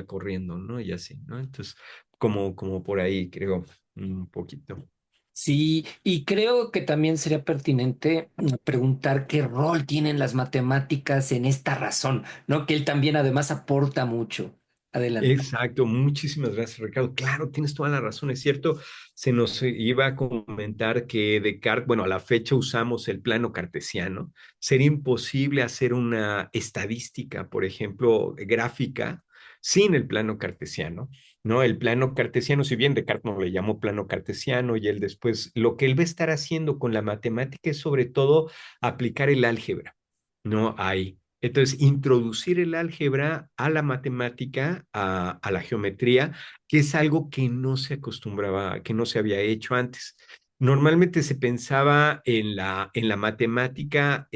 corriendo, ¿no? Y así, ¿no? Entonces, como por ahí, creo, un poquito. Sí, y creo que también sería pertinente preguntar qué rol tienen las matemáticas en esta razón, ¿no? Que él también además aporta mucho. Adelante. Exacto, muchísimas gracias, Ricardo. Claro, tienes toda la razón, es cierto. Se nos iba a comentar que Descartes, bueno, a la fecha usamos el plano cartesiano. Sería imposible hacer una estadística, por ejemplo, gráfica, sin el plano cartesiano, ¿no? El plano cartesiano, si bien Descartes no le llamó plano cartesiano y él después, lo que él va a estar haciendo con la matemática es sobre todo aplicar el álgebra, ¿no? Ahí. Entonces, introducir el álgebra a la matemática, a la geometría, que es algo que no se acostumbraba, que no se había hecho antes. Normalmente se pensaba en la matemática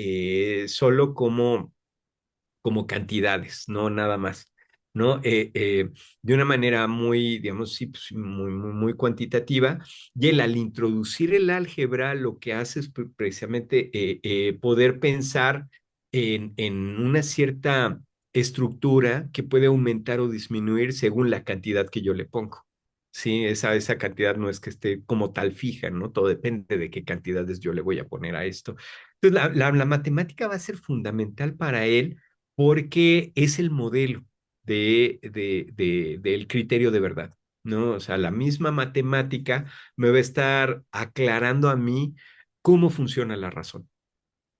solo como cantidades, no nada más, ¿no? De una manera muy, digamos, sí, pues, muy cuantitativa. Y él al introducir el álgebra lo que hace es precisamente poder pensar en una cierta estructura que puede aumentar o disminuir según la cantidad que yo le pongo. Sí, esa cantidad no es que esté como tal fija, ¿no? Todo depende de qué cantidades yo le voy a poner a esto. Entonces, la matemática va a ser fundamental para él porque es el modelo del criterio de verdad, ¿no? O sea, la misma matemática me va a estar aclarando a mí cómo funciona la razón,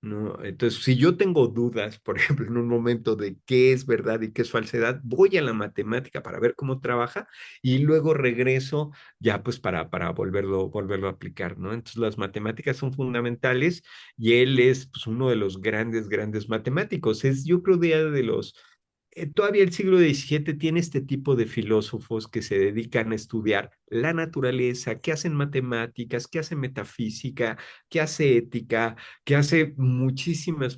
¿no? Entonces, si yo tengo dudas, por ejemplo, en un momento de qué es verdad y qué es falsedad, voy a la matemática para ver cómo trabaja y luego regreso ya pues para volverlo a aplicar, ¿no? Entonces, las matemáticas son fundamentales y él es pues, uno de los grandes matemáticos. Es, yo creo, de los todavía el siglo XVII tiene este tipo de filósofos que se dedican a estudiar la naturaleza, que hacen matemáticas, que hacen metafísica, que hace ética, que hace muchísimas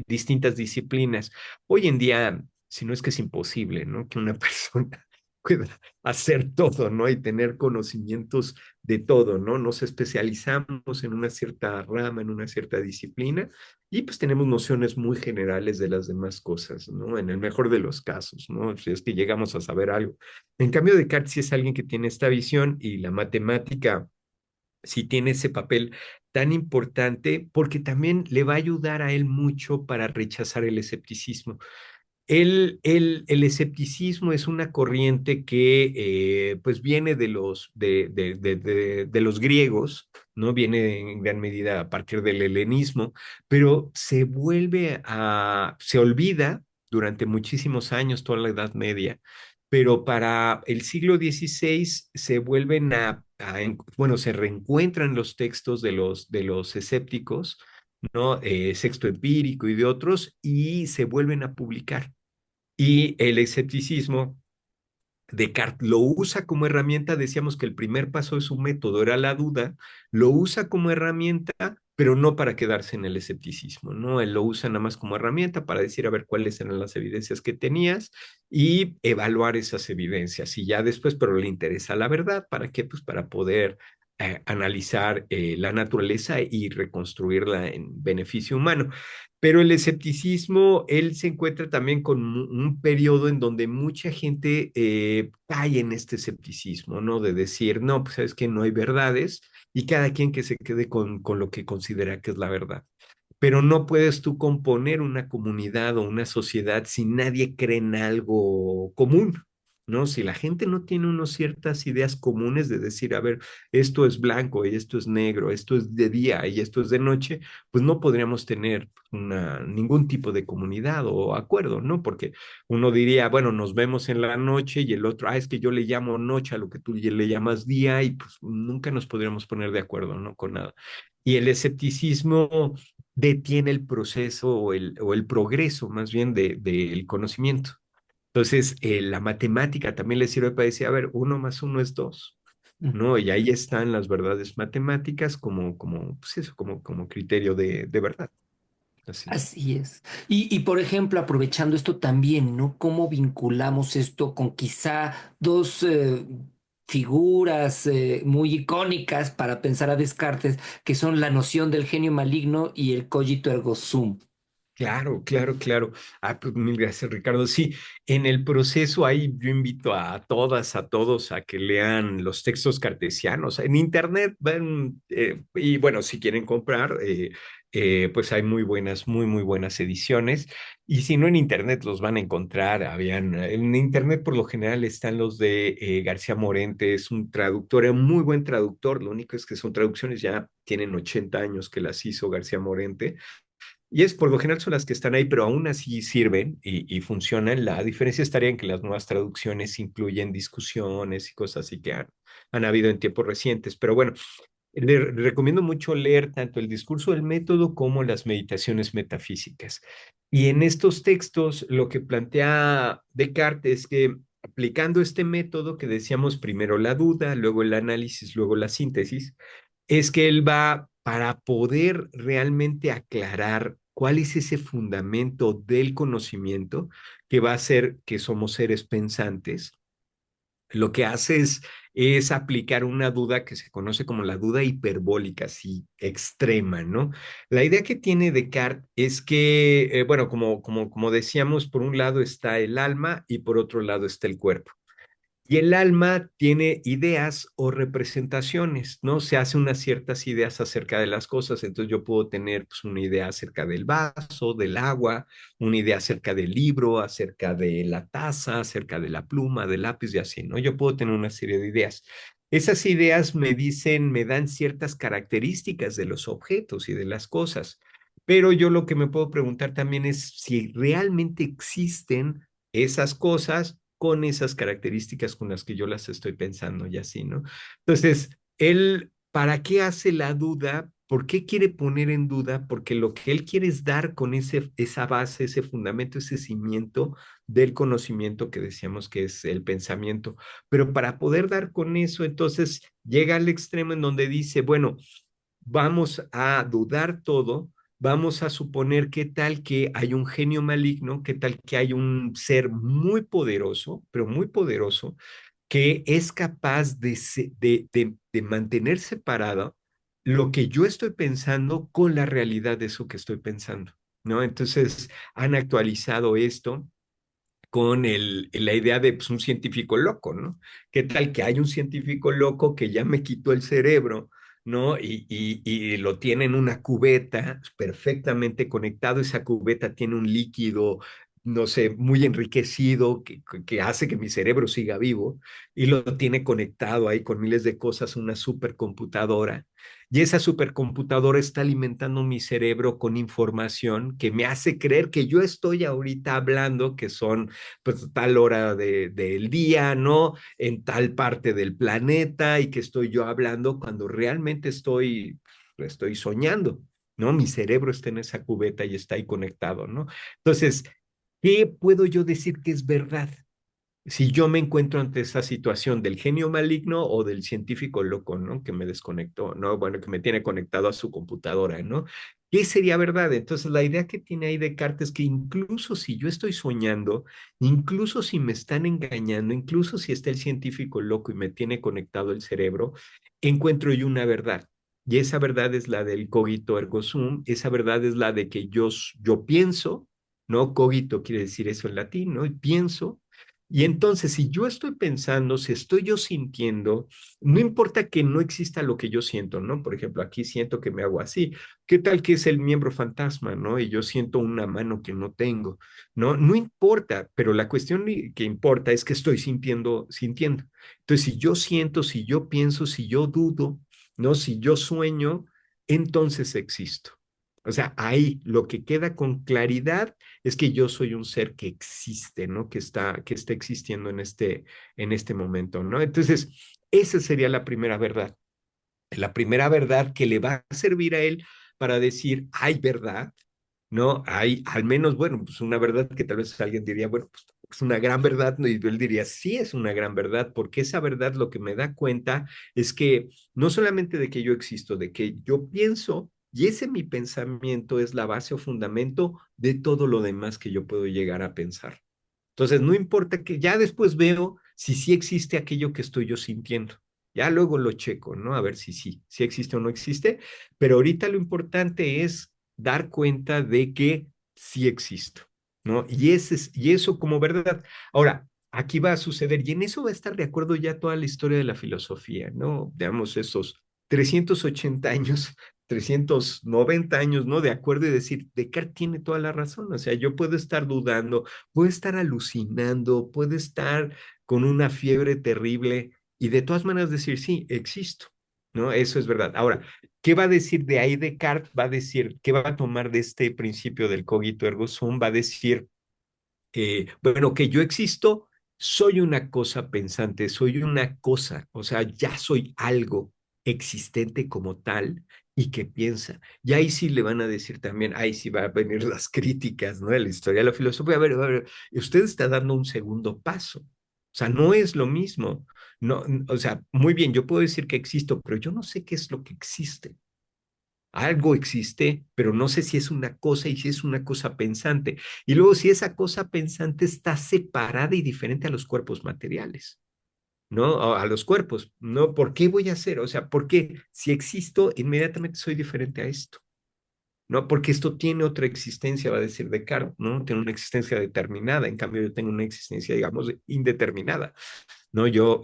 distintas disciplinas. Hoy en día, si no es que es imposible, ¿no? Que una persona pueda hacer todo, ¿no? Y tener conocimientos de todo, ¿no? Nos especializamos en una cierta rama, en una cierta disciplina, y pues tenemos nociones muy generales de las demás cosas, ¿no? En el mejor de los casos, ¿no? Si es que llegamos a saber algo. En cambio, Descartes sí es alguien que tiene esta visión y la matemática sí tiene ese papel tan importante porque también le va a ayudar a él mucho para rechazar el escepticismo. El escepticismo es una corriente que pues viene de los griegos, ¿no? Viene en gran medida a partir del helenismo, pero se olvida durante muchísimos años, toda la Edad Media, pero para el siglo XVI se vuelven bueno, se reencuentran los textos de los escépticos, ¿no? Sexto Empírico y de otros, y se vuelven a publicar. Y el escepticismo, Descartes lo usa como herramienta, decíamos que el primer paso de su método era la duda, lo usa como herramienta, pero no para quedarse en el escepticismo, ¿no? Él lo usa nada más como herramienta para decir a ver cuáles eran las evidencias que tenías y evaluar esas evidencias. Y ya después, pero le interesa la verdad, ¿para qué? Pues para poder analizar la naturaleza y reconstruirla en beneficio humano. Pero el escepticismo, él se encuentra también con un periodo en donde mucha gente cae en este escepticismo, ¿no? De decir, no, pues sabes que no hay verdades y cada quien que se quede con lo que considera que es la verdad. Pero no puedes tú componer una comunidad o una sociedad si nadie cree en algo común, ¿no? Si la gente no tiene unas ciertas ideas comunes de decir, a ver, esto es blanco y esto es negro, esto es de día y esto es de noche, pues no podríamos tener ningún tipo de comunidad o acuerdo, ¿no? Porque uno diría, bueno, nos vemos en la noche y el otro, es que yo le llamo noche a lo que tú le llamas día y pues nunca nos podríamos poner de acuerdo, ¿no? Con nada. Y el escepticismo detiene el proceso o el progreso más bien del conocimiento. Entonces, la matemática también le sirve para decir, a ver, uno más uno es dos, ¿no? Y ahí están las verdades matemáticas pues eso, como criterio de verdad. Así. Así es. Por ejemplo, aprovechando esto también, ¿no? ¿Cómo vinculamos esto con quizá dos figuras muy icónicas para pensar a Descartes, que son la noción del genio maligno y el cogito ergo sum? Claro. Pues mil gracias, Ricardo. Sí, en el proceso ahí yo invito a todas, a todos a que lean los textos cartesianos. En internet ven, y bueno, si quieren comprar, pues hay muy buenas ediciones. Y si no en internet los van a encontrar. En internet por lo general están los de García Morente, es un traductor, un muy buen traductor. Lo único es que son traducciones ya tienen 80 años que las hizo García Morente, Y es por lo general son las que están ahí, pero aún así sirven y funcionan. La diferencia estaría en que las nuevas traducciones incluyen discusiones y cosas así que han habido en tiempos recientes. Pero bueno, le recomiendo mucho leer tanto el discurso del método como las meditaciones metafísicas. Y en estos textos lo que plantea Descartes es que aplicando este método que decíamos primero la duda, luego el análisis, luego la síntesis, es que él va para poder realmente aclarar cuál es ese fundamento del conocimiento que va a hacer que somos seres pensantes. Lo que hace es aplicar una duda que se conoce como la duda hiperbólica, así extrema, ¿no? La idea que tiene Descartes es que, bueno, como decíamos, por un lado está el alma y por otro lado está el cuerpo. Y el alma tiene ideas o representaciones, ¿no? Se hace unas ciertas ideas acerca de las cosas. Entonces yo puedo tener pues, una idea acerca del vaso, del agua, una idea acerca del libro, acerca de la taza, acerca de la pluma, del lápiz y así, ¿no? Yo puedo tener una serie de ideas. Esas ideas me dicen, me dan ciertas características de los objetos y de las cosas. Pero yo lo que me puedo preguntar también es si realmente existen esas cosas con esas características con las que yo las estoy pensando y así, ¿no? Entonces, él, ¿para qué hace la duda? ¿Por qué quiere poner en duda? Porque lo que él quiere es dar con esa base, ese fundamento, ese cimiento del conocimiento que decíamos que es el pensamiento. Pero para poder dar con eso, entonces llega al extremo en donde dice, bueno, vamos a dudar todo, vamos a suponer qué tal que hay un genio maligno, qué tal que hay un ser muy poderoso, pero muy poderoso, que es capaz de mantener separado lo que yo estoy pensando con la realidad de eso que estoy pensando, ¿no? Entonces han actualizado esto con la idea de pues, un científico loco, ¿no? ¿Qué tal que hay un científico loco que ya me quitó el cerebro, ¿no? Y lo tiene en una cubeta perfectamente conectado, esa cubeta tiene un líquido, no sé, muy enriquecido que hace que mi cerebro siga vivo y lo tiene conectado ahí con miles de cosas, una supercomputadora. Y esa supercomputadora está alimentando mi cerebro con información que me hace creer que yo estoy ahorita hablando, que son pues tal hora del día, ¿no? En tal parte del planeta y que estoy yo hablando cuando realmente estoy soñando, ¿no? Mi cerebro está en esa cubeta y está ahí conectado, ¿no? Entonces, ¿qué puedo yo decir que es verdad? Si yo me encuentro ante esa situación del genio maligno o del científico loco, ¿no? Que me desconectó, ¿no? Bueno, que me tiene conectado a su computadora, ¿no? ¿Qué sería verdad? Entonces, la idea que tiene ahí Descartes es que incluso si yo estoy soñando, incluso si me están engañando, incluso si está el científico loco y me tiene conectado el cerebro, encuentro yo una verdad. Y esa verdad es la del cogito ergo sum, esa verdad es la de que yo pienso, ¿no? Cogito quiere decir eso en latín, ¿no? Y pienso, y entonces, si yo estoy pensando, si estoy yo sintiendo, no importa que no exista lo que yo siento, ¿no? Por ejemplo, aquí siento que me hago así. ¿Qué tal que es el miembro fantasma, ¿no? Y yo siento una mano que no tengo, ¿no? No importa, pero la cuestión que importa es que estoy sintiendo. Entonces, si yo siento, si yo pienso, si yo dudo, ¿no? Si yo sueño, entonces existo. O sea, ahí lo que queda con claridad es que yo soy un ser que existe, ¿no? Que está existiendo en este momento, ¿no? Entonces, esa sería la primera verdad que le va a servir a él para decir, hay verdad, ¿no? Hay al menos, bueno, pues una verdad que tal vez alguien diría, bueno, pues es una gran verdad, ¿no? Y él diría, sí es una gran verdad, porque esa verdad lo que me da cuenta es que no solamente de que yo existo, de que yo pienso, y ese mi pensamiento es la base o fundamento de todo lo demás que yo puedo llegar a pensar. Entonces, no importa que ya después veo si sí existe aquello que estoy yo sintiendo. Ya luego lo checo, ¿no? A ver si existe o no existe. Pero ahorita lo importante es dar cuenta de que sí existo, ¿no? Y eso como verdad. Ahora, aquí va a suceder, y en eso va a estar de acuerdo ya toda la historia de la filosofía, ¿no? Veamos esos 380 años 390 años, ¿no? De acuerdo y decir, Descartes tiene toda la razón. O sea, yo puedo estar dudando, puedo estar alucinando, puedo estar con una fiebre terrible y de todas maneras decir, sí, existo, ¿no? Eso es verdad. Ahora, ¿Qué va a decir de ahí Descartes? Va a decir, ¿qué va a tomar de este principio del cogito ergo sum? Va a decir, bueno, que yo existo, soy una cosa pensante, soy una cosa, o sea, ya soy algo existente como tal y que piensa. Y ahí sí le van a decir también, ahí sí van a venir las críticas, ¿no? De la historia de la filosofía. A ver, usted está dando un segundo paso. O sea, no es lo mismo. No, o sea, muy bien, yo puedo decir que existo, pero yo no sé qué es lo que existe. Algo existe, pero no sé si es una cosa y si es una cosa pensante. Y luego si esa cosa pensante está separada y diferente a los cuerpos materiales, ¿no? O a los cuerpos, ¿no? ¿Por qué voy a hacer? O sea, ¿por qué si existo, inmediatamente soy diferente a esto? ¿No? Porque esto tiene otra existencia, va a decir Descartes, ¿no? Tiene una existencia determinada, en cambio yo tengo una existencia, digamos, indeterminada. ¿No? Yo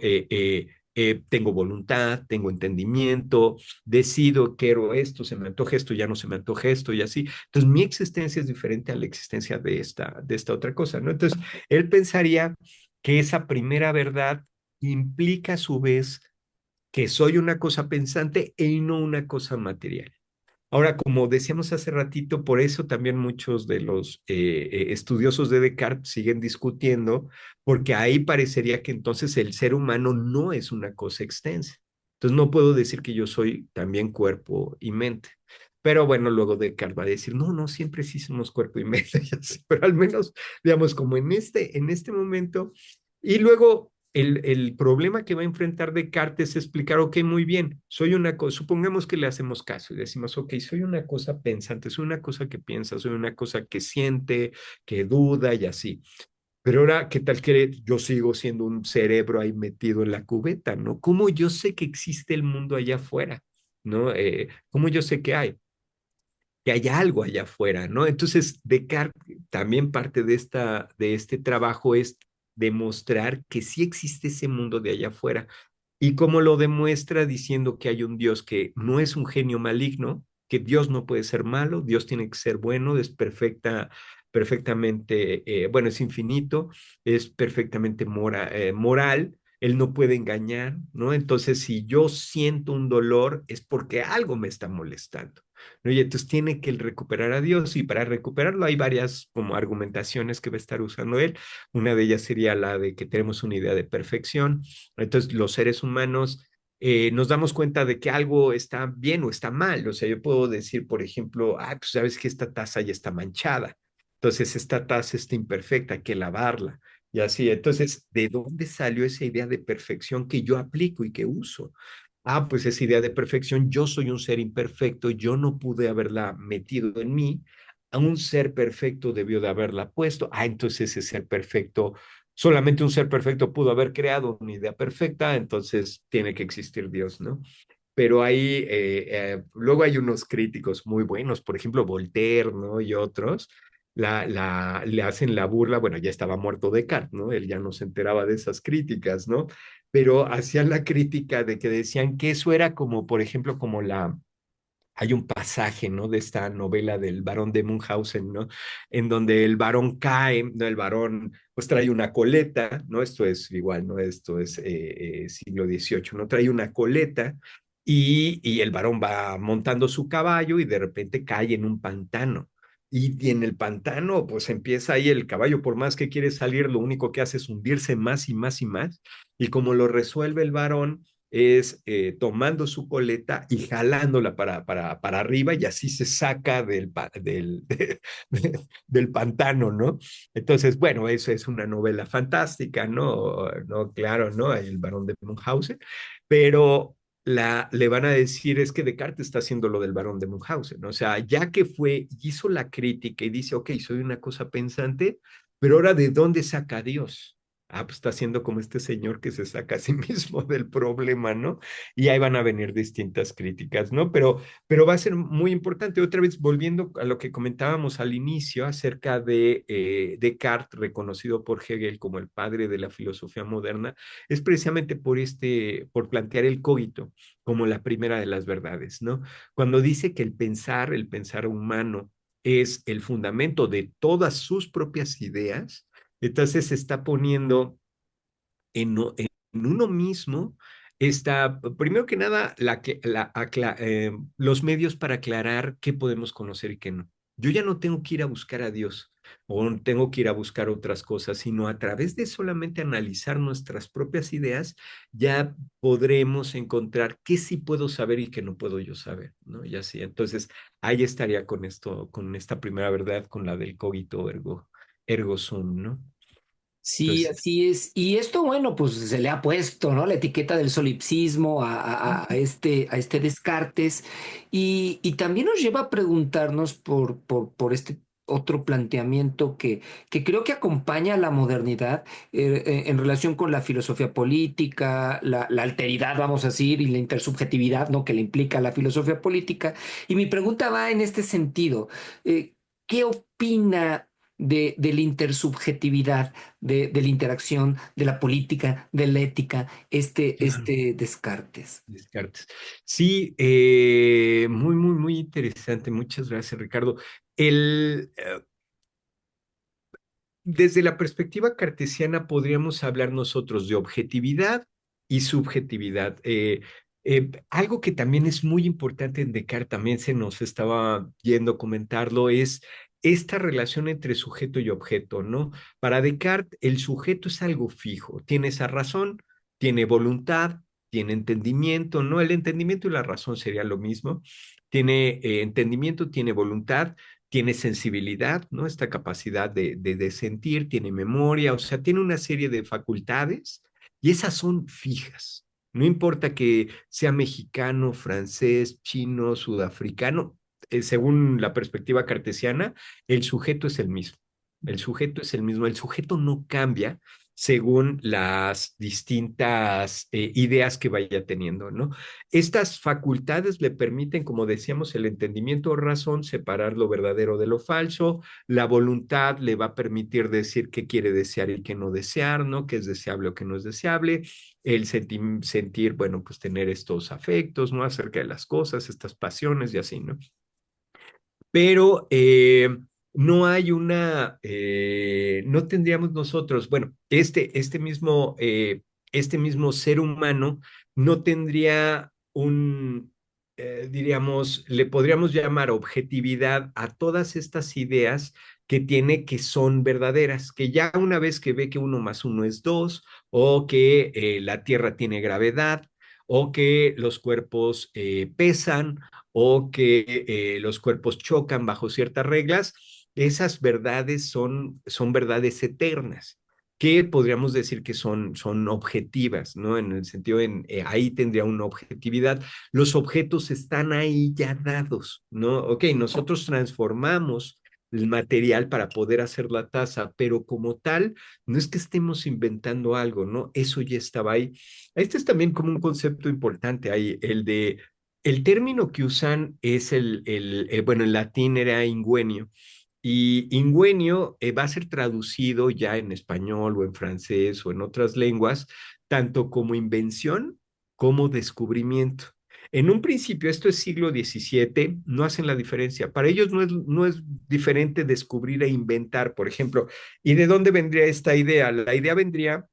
tengo voluntad, tengo entendimiento, decido, quiero esto, se me antoja esto, ya no se me antoja esto y así. Entonces, mi existencia es diferente a la existencia de esta otra cosa, ¿no? Entonces, él pensaría que esa primera verdad implica a su vez que soy una cosa pensante y no una cosa material. Ahora, como decíamos hace ratito, por eso también muchos de los estudiosos de Descartes siguen discutiendo, porque ahí parecería que entonces el ser humano no es una cosa extensa. Entonces no puedo decir que yo soy también cuerpo y mente. Pero bueno, luego Descartes va a decir, no, no, siempre sí somos cuerpo y mente, pero al menos, digamos, como en este momento. Y luego el problema que va a enfrentar Descartes es explicar, ok, muy bien, soy una cosa, supongamos que le hacemos caso y decimos, ok, soy una cosa pensante, soy una cosa que piensa, soy una cosa que siente, que duda y así. Pero ahora, ¿qué tal que yo sigo siendo un cerebro ahí metido en la cubeta, ¿no? ¿Cómo yo sé que existe el mundo allá afuera? ¿No? ¿Cómo yo sé que hay algo allá afuera, ¿no? Entonces, Descartes también parte de este trabajo es demostrar que sí existe ese mundo de allá afuera. ¿Y cómo lo demuestra? Diciendo que hay un Dios que no es un genio maligno, que Dios no puede ser malo, Dios tiene que ser bueno, es perfectamente, bueno, es infinito, es perfectamente moral, Él no puede engañar, ¿no? Entonces, si yo siento un dolor, es porque algo me está molestando. ¿No? Y entonces tiene que él recuperar a Dios y para recuperarlo hay varias como argumentaciones que va a estar usando él. Una de ellas sería la de que tenemos una idea de perfección. Entonces los seres humanos nos damos cuenta de que algo está bien o está mal. O sea, yo puedo decir, por ejemplo, ah, pues sabes que esta taza ya está manchada. Entonces esta taza está imperfecta, hay que lavarla. Y así, entonces, ¿de dónde salió esa idea de perfección que yo aplico y que uso? Ah, pues esa idea de perfección, yo soy un ser imperfecto, yo no pude haberla metido en mí, a un ser perfecto debió de haberla puesto. Ah, entonces ese ser perfecto, solamente un ser perfecto pudo haber creado una idea perfecta, entonces tiene que existir Dios, ¿no? Pero ahí, luego hay unos críticos muy buenos, por ejemplo, Voltaire, ¿no? Y otros, le hacen la burla, bueno, ya estaba muerto Descartes, ¿no? Él ya no se enteraba de esas críticas, ¿no? Pero hacían la crítica de que decían que eso era como, por ejemplo, como hay un pasaje, ¿no? De esta novela del barón de Munchausen, ¿no? En donde el varón cae, ¿no? El varón pues trae una coleta, ¿no? Esto es igual, ¿no? Esto es siglo XVIII, ¿no? Trae una coleta y el varón va montando su caballo y de repente cae en un pantano. Y en el pantano, pues empieza ahí el caballo, por más que quiere salir, lo único que hace es hundirse más y más y más. Y como lo resuelve el varón, es tomando su coleta y jalándola para arriba y así se saca del pantano, ¿no? Entonces, bueno, eso es una novela fantástica, ¿no? No, claro, ¿no? El barón de Munchausen, pero le van a decir es que Descartes está haciendo lo del barón de Munchausen, ¿no? O sea, ya que fue, hizo la crítica y dice, ok, soy una cosa pensante, pero ahora ¿de dónde saca Dios? Ah, pues está haciendo como este señor que se saca a sí mismo del problema, ¿no? Y ahí van a venir distintas críticas, ¿no? Pero va a ser muy importante. Otra vez, volviendo a lo que comentábamos al inicio acerca de Descartes, reconocido por Hegel como el padre de la filosofía moderna, es precisamente por plantear el cogito como la primera de las verdades, ¿no? Cuando dice que el pensar humano, es el fundamento de todas sus propias ideas, entonces se está poniendo en uno mismo Está, primero que nada, los medios para aclarar qué podemos conocer y qué no. Yo ya no tengo que ir a buscar a Dios o no tengo que ir a buscar otras cosas, sino a través de solamente analizar nuestras propias ideas, ya podremos encontrar qué sí puedo saber y qué no puedo yo saber, ¿no? Y así, entonces, ahí estaría con esto, con esta primera verdad, con la del cogito ergo sum, ¿no? Sí, Entonces, así es. Y esto, bueno, pues se le ha puesto, ¿no? La etiqueta del solipsismo a este Descartes. Y también nos lleva a preguntarnos por este otro planteamiento que creo que acompaña a la modernidad en relación con la filosofía política, la alteridad, vamos a decir, y la intersubjetividad, ¿no? Que le implica la filosofía política. Y mi pregunta va en este sentido. ¿Qué opina de la intersubjetividad? De la interacción, de la política, de la ética, claro. este Descartes. Descartes. Sí, muy, muy, muy interesante. Muchas gracias, Ricardo. El, desde la perspectiva cartesiana podríamos hablar nosotros de objetividad y subjetividad. Algo que también es muy importante en Descartes, también se nos estaba yendo a comentarlo, es esta relación entre sujeto y objeto, ¿no? Para Descartes, el sujeto es algo fijo, tiene esa razón, tiene voluntad, tiene entendimiento, ¿no? El entendimiento y la razón sería lo mismo. Tiene entendimiento, tiene voluntad, tiene sensibilidad, ¿no? Esta capacidad de sentir, tiene memoria, o sea, tiene una serie de facultades y esas son fijas. No importa que sea mexicano, francés, chino, sudafricano, según la perspectiva cartesiana, el sujeto es el mismo. El sujeto es el mismo, el sujeto no cambia según las distintas ideas que vaya teniendo, ¿no? Estas facultades le permiten, como decíamos, el entendimiento o razón, separar lo verdadero de lo falso. La voluntad le va a permitir decir qué quiere desear y qué no desear, ¿no? Qué es deseable o qué no es deseable. El sentir, bueno, pues tener estos afectos, ¿no? Acerca de las cosas, estas pasiones y así, ¿no? Pero no hay no tendríamos nosotros, bueno, este mismo ser humano no tendría diríamos, le podríamos llamar objetividad a todas estas ideas que tiene que son verdaderas, que ya una vez que ve que uno más uno es dos, o que la Tierra tiene gravedad, o que los cuerpos pesan, o que los cuerpos chocan bajo ciertas reglas, esas verdades son verdades eternas que podríamos decir que son objetivas, ¿no? En el sentido, ahí tendría una objetividad. Los objetos están ahí ya dados, ¿no? Ok, nosotros transformamos el material para poder hacer la taza, pero como tal, no es que estemos inventando algo, ¿no? Eso ya estaba ahí. Este es también como un concepto importante ahí, el término que usan es bueno, en latín era ingüenio, y ingüenio va a ser traducido ya en español o en francés o en otras lenguas, tanto como invención como descubrimiento. En un principio, esto es siglo XVII, no hacen la diferencia. Para ellos no es diferente descubrir e inventar, por ejemplo. ¿Y de dónde vendría esta idea? La idea vendría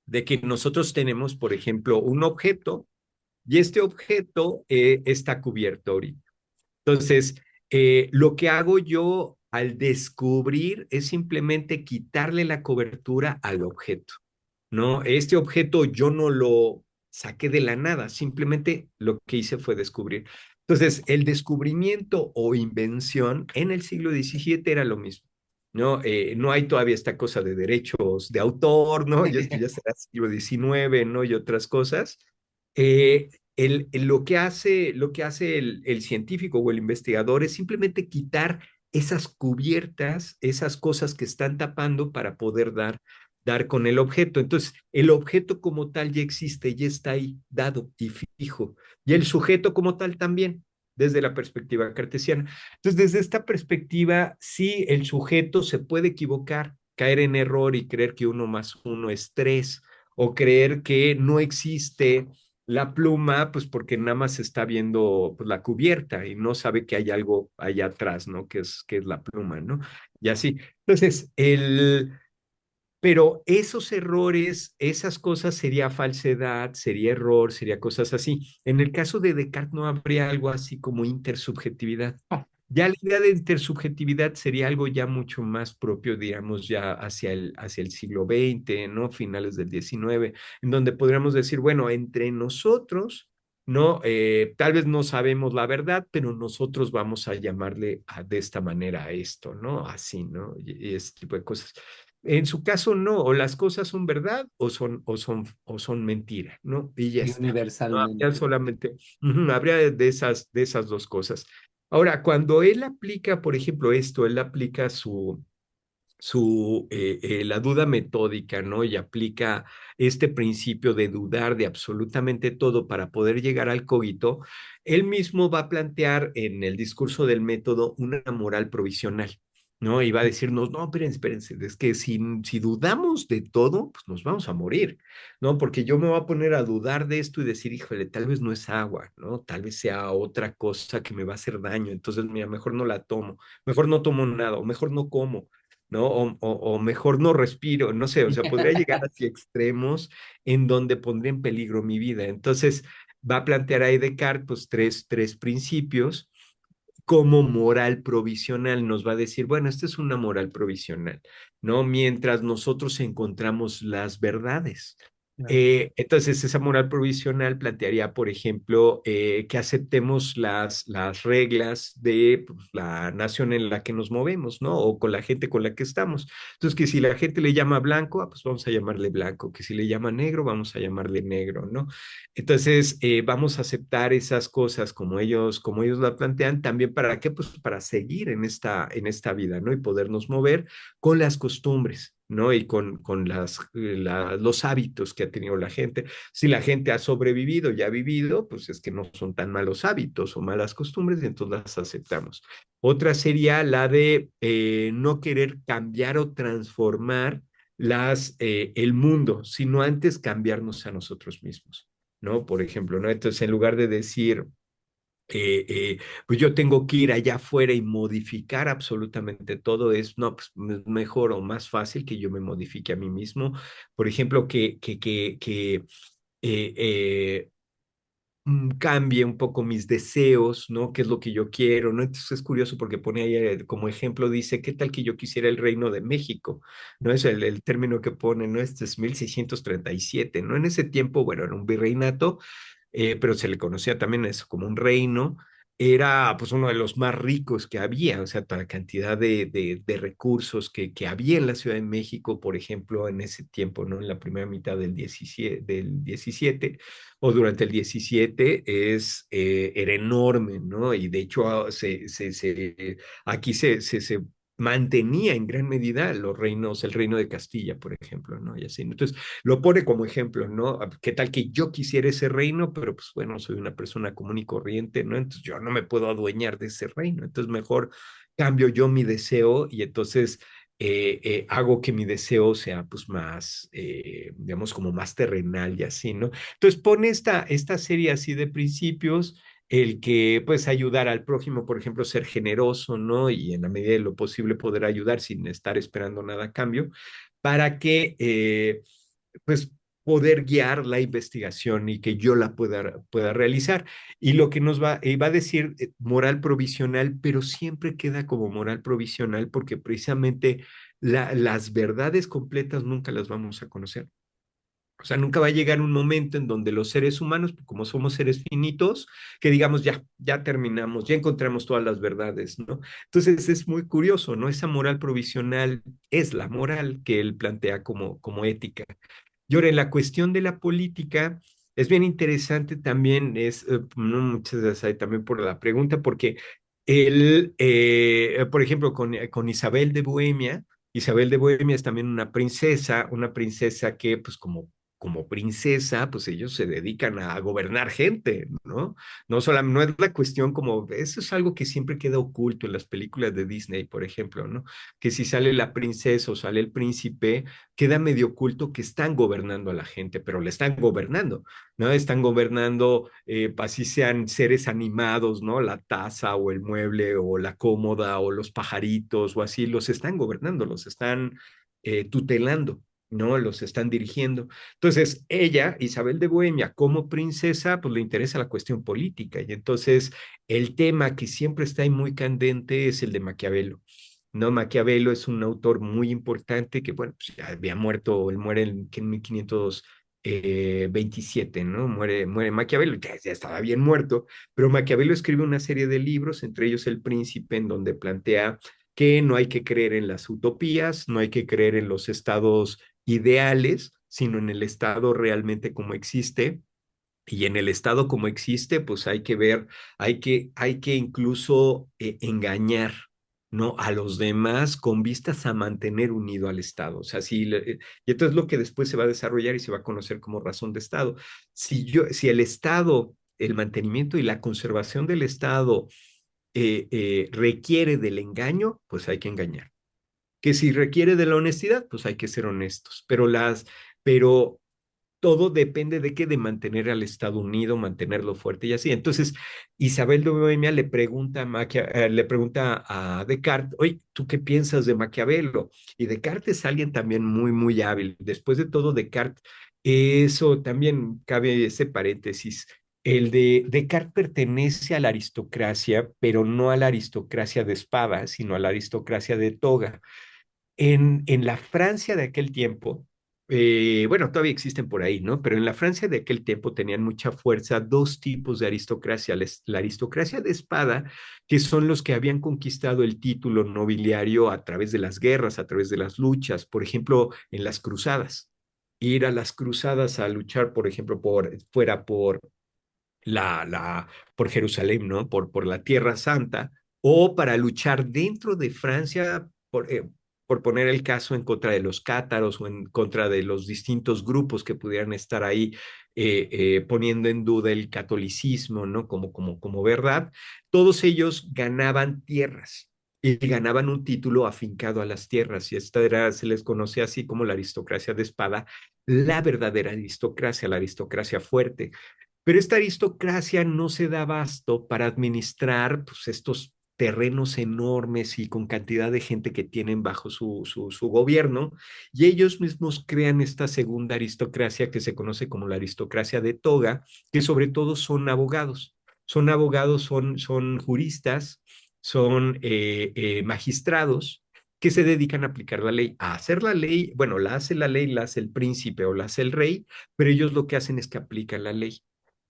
de que nosotros tenemos, por ejemplo, un objeto y este objeto está cubierto ahorita. Entonces, lo que hago yo al descubrir es simplemente quitarle la cobertura al objeto, ¿no? Este objeto yo no lo saqué de la nada, simplemente lo que hice fue descubrir. Entonces, el descubrimiento o invención en el siglo XVII era lo mismo. ¿No? No hay todavía esta cosa de derechos de autor, ¿no? Y esto ya será siglo XIX, ¿no? Y otras cosas. Lo que hace el científico o el investigador es simplemente quitar esas cubiertas, esas cosas que están tapando para poder dar con el objeto. Entonces, el objeto como tal ya existe, ya está ahí dado y fijo. Y el sujeto como tal también, desde la perspectiva cartesiana. Entonces, desde esta perspectiva, sí, el sujeto se puede equivocar, caer en error y creer que uno más uno es tres, o creer que no existe la pluma, pues porque nada más está viendo pues, la cubierta y no sabe que hay algo allá atrás, ¿no? Que es la pluma, ¿no? Y así. Entonces, Pero esos errores, esas cosas sería falsedad, sería error, sería cosas así. En el caso de Descartes no habría algo así como intersubjetividad. Ya la idea de intersubjetividad sería algo ya mucho más propio, digamos, ya hacia el siglo XX, ¿no? Finales del XIX, en donde podríamos decir, bueno, entre nosotros, ¿no? Tal vez no sabemos la verdad, pero nosotros vamos a llamarle de esta manera a esto, ¿no? Así, ¿no? Y ese tipo de cosas. En su caso, no, o las cosas son verdad o son mentira, ¿no? Y ya Y está. No habría universalmente. solamente, habría de esas dos cosas. Ahora, cuando él aplica, por ejemplo, esto, él aplica la duda metódica, ¿no? Y aplica este principio de dudar de absolutamente todo para poder llegar al cogito, él mismo va a plantear en el discurso del método una moral provisional. ¿No? Y va a decirnos, no, espérense, espérense, es que si dudamos de todo, pues nos vamos a morir, ¿no? Porque yo me voy a poner a dudar de esto y decir, híjole, tal vez no es agua, ¿no? Tal vez sea otra cosa que me va a hacer daño, entonces, mira, mejor no la tomo, mejor no tomo nada, o mejor no como, ¿no? O mejor no respiro, no sé, o sea, podría llegar hacia extremos en donde pondría en peligro mi vida. Entonces, va a plantear ahí Descartes, pues, tres principios como moral provisional. Nos va a decir, bueno, esta es una moral provisional, ¿no? Mientras nosotros encontramos las verdades. Claro. Entonces, esa moral provisional plantearía, por ejemplo, que aceptemos las reglas de pues, la nación en la que nos movemos, ¿no? O con la gente con la que estamos. Entonces, que si la gente le llama blanco, pues vamos a llamarle blanco. Que si le llama negro, vamos a llamarle negro, ¿no? Entonces, vamos a aceptar esas cosas como ellos la plantean, también para qué, pues para seguir en esta vida, ¿no? Y podernos mover con las costumbres, ¿no? Y con los hábitos que ha tenido la gente. Si la gente ha sobrevivido y ha vivido, pues es que no son tan malos hábitos o malas costumbres, y entonces las aceptamos. Otra sería la de no querer cambiar o transformar el mundo, sino antes cambiarnos a nosotros mismos. ¿No? Por ejemplo, ¿no? Entonces, en lugar de decir, pues yo tengo que ir allá afuera y modificar absolutamente todo, es, no, pues mejor o más fácil que yo me modifique a mí mismo. Por ejemplo, que eh, eh, cambie un poco mis deseos, ¿no? ¿Qué es lo que yo quiero, ¿no? Entonces es curioso porque pone ahí como ejemplo, dice, ¿qué tal que yo quisiera el reino de México? ¿No? Es el término que pone, ¿no? Este es 1637, ¿no? En ese tiempo, bueno, era un virreinato, pero se le conocía también eso como un reino. Era pues uno de los más ricos que había, o sea, toda la cantidad de recursos que había en la Ciudad de México, por ejemplo, en ese tiempo, ¿no? En la primera mitad del 17 o durante el 17 era enorme, ¿no? Y de hecho aquí se mantenía en gran medida los reinos, el reino de Castilla, por ejemplo, ¿no? Y así. Entonces, lo pone como ejemplo, ¿no? ¿Qué tal que yo quisiera ese reino, pero pues bueno, soy una persona común y corriente, ¿no? Entonces yo no me puedo adueñar de ese reino, entonces mejor cambio yo mi deseo y entonces hago que mi deseo sea pues más, digamos, como más terrenal y así, ¿no? Entonces pone esta serie así de principios, el que pues ayudar al prójimo, por ejemplo, ser generoso, ¿no? Y en la medida de lo posible poder ayudar sin estar esperando nada a cambio, para que pues poder guiar la investigación y que yo la pueda realizar. Y lo que nos va a decir moral provisional, pero siempre queda como moral provisional porque precisamente las verdades completas nunca las vamos a conocer. O sea, nunca va a llegar un momento en donde los seres humanos, como somos seres finitos, que digamos, ya terminamos, ya encontramos todas las verdades, ¿no? Entonces es muy curioso, ¿no? Esa moral provisional es la moral que él plantea como ética. Y ahora, en la cuestión de la política, es bien interesante también, no, muchas gracias ahí también por la pregunta, porque él, por ejemplo, con Isabel de Bohemia es también una princesa que, pues como princesa, pues ellos se dedican a gobernar gente, ¿no? No es la cuestión como, eso es algo que siempre queda oculto en las películas de Disney, por ejemplo, ¿no? Que si sale la princesa o sale el príncipe, queda medio oculto que están gobernando a la gente, pero le están gobernando, ¿no? Están gobernando, así sean seres animados, ¿no? La taza o el mueble o la cómoda o los pajaritos o así, los están gobernando, los están tutelando. ¿no? Los están dirigiendo. Entonces, ella, Isabel de Bohemia, como princesa, pues le interesa la cuestión política. Y entonces, el tema que siempre está ahí muy candente es el de Maquiavelo. ¿No? Maquiavelo es un autor muy importante que, bueno, pues ya había muerto, él muere en 1527, ¿no? Muere Maquiavelo, ya estaba bien muerto, pero Maquiavelo escribe una serie de libros, entre ellos El Príncipe, en donde plantea que no hay que creer en las utopías, no hay que creer en los estados ideales, sino en el estado realmente como existe. Y en el estado como existe, pues hay que ver, hay que incluso engañar, ¿no? A los demás con vistas a mantener unido al Estado. O sea, y entonces lo que después se va a desarrollar y se va a conocer como razón de Estado. Si el Estado, el mantenimiento y la conservación del Estado requiere del engaño, pues hay que engañar. Que si requiere de la honestidad, pues hay que ser honestos. Pero todo depende de qué, de mantener al Estado unido, mantenerlo fuerte y así. Entonces, Isabel de Bohemia le pregunta a Descartes, oye, ¿tú qué piensas de Maquiavelo? Y Descartes es alguien también muy, muy hábil. Después de todo, Descartes, eso también cabe ese paréntesis. El de Descartes pertenece a la aristocracia, pero no a la aristocracia de espada, sino a la aristocracia de toga. En la Francia de aquel tiempo, bueno, todavía existen por ahí, ¿no? Pero en la Francia de aquel tiempo tenían mucha fuerza dos tipos de aristocracia. La aristocracia de espada, que son los que habían conquistado el título nobiliario a través de las guerras, a través de las luchas, por ejemplo, en las cruzadas. Ir a las cruzadas a luchar, por ejemplo, fuera por Jerusalén, ¿no? Por la Tierra Santa, o para luchar dentro de Francia, por poner el caso en contra de los cátaros o en contra de los distintos grupos que pudieran estar ahí poniendo en duda el catolicismo, ¿no? Como verdad, todos ellos ganaban tierras y ganaban un título afincado a las tierras, y se les conocía así como la aristocracia de espada, la verdadera aristocracia, la aristocracia fuerte. Pero esta aristocracia no se da abasto para administrar pues, estos terrenos enormes y con cantidad de gente que tienen bajo su gobierno, y ellos mismos crean esta segunda aristocracia que se conoce como la aristocracia de toga, que sobre todo son abogados. Son abogados, son juristas, son magistrados que se dedican a aplicar la ley, a hacer la ley, bueno, la hace la ley, la hace el príncipe o la hace el rey, pero ellos lo que hacen es que aplican la ley.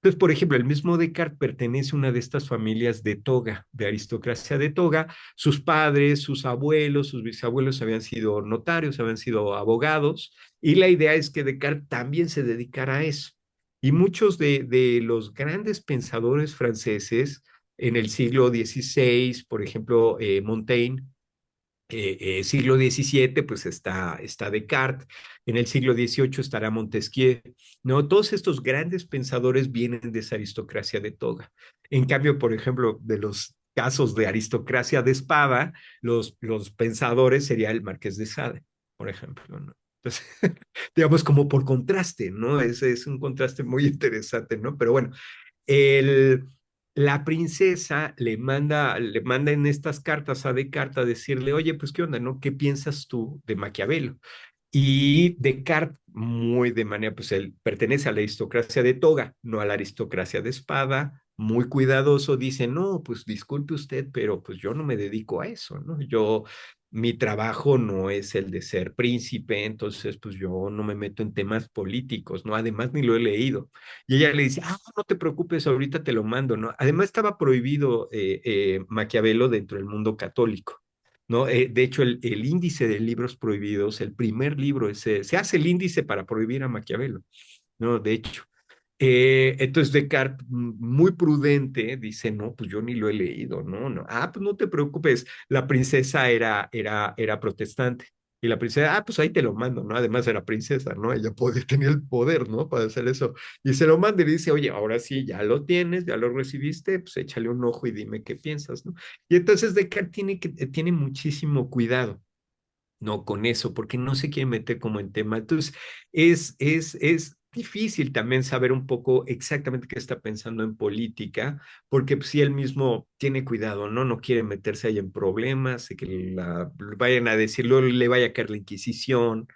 Entonces, por ejemplo, el mismo Descartes pertenece a una de estas familias de toga, de aristocracia de toga. Sus padres, sus abuelos, sus bisabuelos habían sido notarios, habían sido abogados, y la idea es que Descartes también se dedicara a eso. Y muchos de los grandes pensadores franceses en el siglo XVI, por ejemplo, Montaigne, siglo XVII, pues está Descartes, en el siglo XVIII estará Montesquieu, ¿no? Todos estos grandes pensadores vienen de esa aristocracia de toga. En cambio, por ejemplo, de los casos de aristocracia de espada, los pensadores sería el Marqués de Sade, por ejemplo, ¿no? Entonces, digamos como por contraste, ¿no? Es un contraste muy interesante, ¿no? Pero bueno, el, la princesa le manda en estas cartas a Descartes a decirle, oye, pues qué onda, ¿no? ¿Qué piensas tú de Maquiavelo? Y Descartes, muy de manera, pues él pertenece a la aristocracia de toga, no a la aristocracia de espada, muy cuidadoso, dice, no, pues disculpe usted, pero pues yo no me dedico a eso, ¿no? Mi trabajo no es el de ser príncipe, entonces pues yo no me meto en temas políticos, ¿no? Además ni lo he leído. Y ella le dice, no te preocupes, ahorita te lo mando, ¿no? Además estaba prohibido Maquiavelo dentro del mundo católico. ¿No? De hecho, el índice de libros prohibidos, el primer libro, se hace el índice para prohibir a Maquiavelo, ¿no? De hecho. Entonces Descartes, muy prudente, dice, no, pues yo ni lo he leído, no, no. Pues no te preocupes, la princesa era protestante. Y la princesa, pues ahí te lo mando, ¿no? Además era princesa, ¿no? Ella podía tener el poder, ¿no? Para hacer eso. Y se lo manda y le dice, oye, ahora sí, ya lo tienes, ya lo recibiste, pues échale un ojo y dime qué piensas, ¿no? Y entonces Descartes tiene muchísimo cuidado, ¿no? Con eso, porque no se quiere meter como en tema. Entonces, es difícil también saber un poco exactamente qué está pensando en política, porque pues, si él mismo tiene cuidado, ¿no? No quiere meterse ahí en problemas, que vayan a decirlo, le vaya a caer la Inquisición,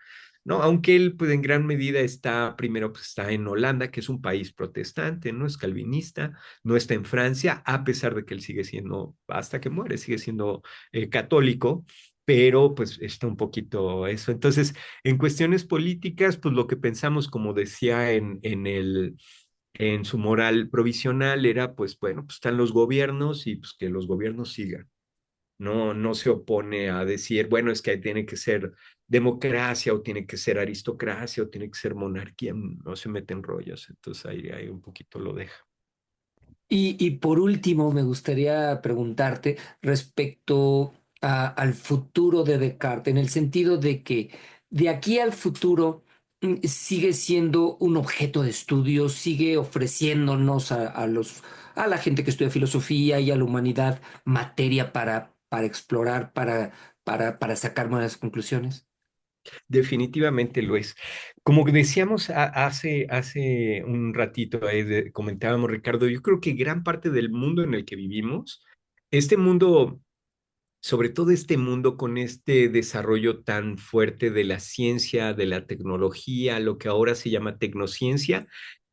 ¿no? Aunque él, pues en gran medida está, primero, pues está en Holanda, que es un país protestante, ¿no? Es calvinista, no está en Francia, a pesar de que él sigue siendo, hasta que muere, sigue siendo católico, pero pues está un poquito eso. Entonces, en cuestiones políticas, pues lo que pensamos, como decía en su moral provisional, era, pues bueno, pues están los gobiernos y pues que los gobiernos sigan. No se opone a decir, bueno, es que tiene que ser democracia o tiene que ser aristocracia o tiene que ser monarquía, no se mete en rollos, entonces ahí un poquito lo deja. Y por último, me gustaría preguntarte respecto al futuro de Descartes, en el sentido de que de aquí al futuro sigue siendo un objeto de estudio, sigue ofreciéndonos a la gente que estudia filosofía y a la humanidad materia para explorar, para sacar buenas conclusiones. Definitivamente lo es. Como decíamos hace un ratito, comentábamos, Ricardo, yo creo que gran parte del mundo en el que vivimos, este mundo, sobre todo este mundo con este desarrollo tan fuerte de la ciencia, de la tecnología, lo que ahora se llama tecnociencia,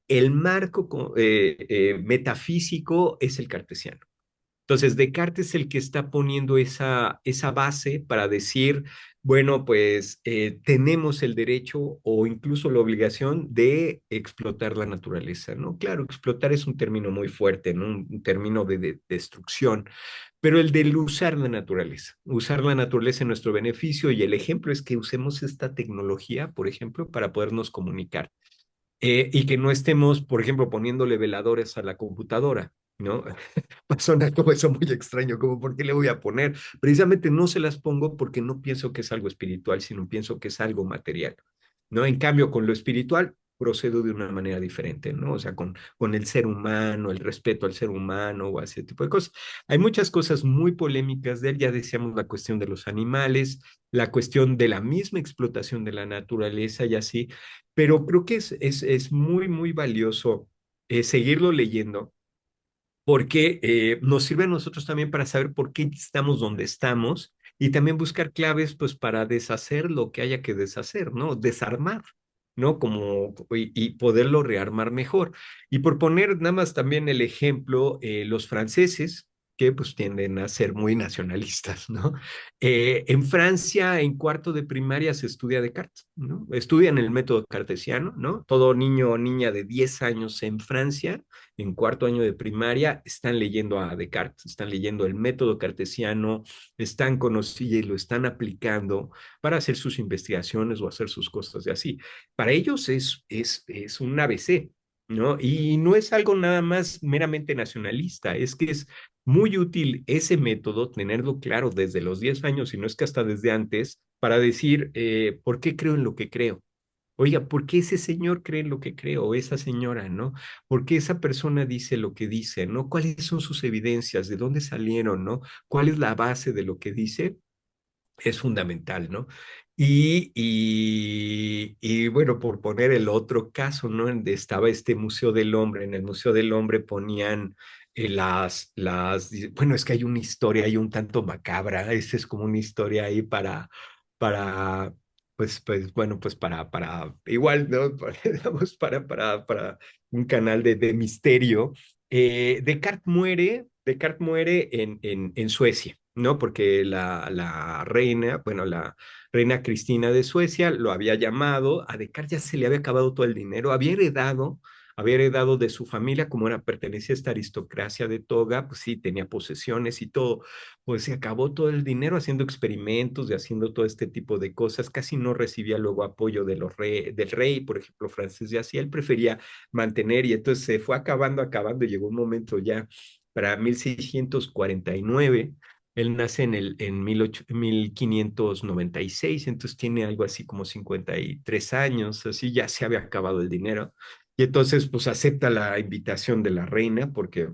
el marco metafísico es el cartesiano. Entonces, Descartes es el que está poniendo esa base para decir, bueno, pues tenemos el derecho o incluso la obligación de explotar la naturaleza, ¿no? Claro, explotar es un término muy fuerte, ¿no? Un término de destrucción, pero el de usar la naturaleza en nuestro beneficio y el ejemplo es que usemos esta tecnología, por ejemplo, para podernos comunicar y que no estemos, por ejemplo, poniéndole veladores a la computadora, ¿no? Suena como eso muy extraño, como ¿por qué le voy a poner? Precisamente no se las pongo porque no pienso que es algo espiritual, sino pienso que es algo material, ¿no? En cambio, con lo espiritual procedo de una manera diferente, ¿no? O sea, con el ser humano, el respeto al ser humano o ese tipo de cosas. Hay muchas cosas muy polémicas de él, ya decíamos la cuestión de los animales, la cuestión de la misma explotación de la naturaleza y así, pero creo que es muy, muy valioso seguirlo leyendo porque nos sirve a nosotros también para saber por qué estamos donde estamos y también buscar claves pues para deshacer lo que haya que deshacer, ¿no? Desarmar, ¿no? Y poderlo rearmar mejor. Y por poner nada más también el ejemplo, los franceses, que pues tienden a ser muy nacionalistas, ¿no? En Francia, en cuarto de primaria se estudia Descartes, ¿no? Estudian el método cartesiano, ¿no? Todo niño o niña de 10 años en Francia en cuarto año de primaria están leyendo a Descartes, están leyendo el método cartesiano, están conociendo y lo están aplicando para hacer sus investigaciones o hacer sus cosas de así. Para ellos es un ABC, ¿no? Y no es algo nada más meramente nacionalista, es que es muy útil ese método, tenerlo claro desde los 10 años, si no es que hasta desde antes, para decir, ¿por qué creo en lo que creo? Oiga, ¿por qué ese señor cree en lo que cree o esa señora, ¿no? ¿Por qué esa persona dice lo que dice, ¿no? ¿Cuáles son sus evidencias? ¿De dónde salieron, ¿no? ¿Cuál es la base de lo que dice? Es fundamental, ¿no? Y bueno, por poner el otro caso, ¿no? Estaba este Museo del Hombre. En el Museo del Hombre ponían bueno, es que hay una historia ahí un tanto macabra. Esa es como una historia ahí para, pues bueno, pues igual, ¿no? Digamos, para un canal de misterio. Descartes muere en Suecia, ¿no? Porque la reina, bueno, la reina Cristina de Suecia lo había llamado, a Descartes ya se le había acabado todo el dinero, había heredado de su familia, como era, pertenecía a esta aristocracia de toga, pues sí, tenía posesiones y todo, pues se acabó todo el dinero haciendo experimentos y haciendo todo este tipo de cosas, casi no recibía luego apoyo del rey, por ejemplo, francés y así, él prefería mantener y entonces se fue acabando y llegó un momento ya para 1649. Él nace en 1596, entonces tiene algo así como 53 años, así ya se había acabado el dinero. Y entonces, pues acepta la invitación de la reina porque,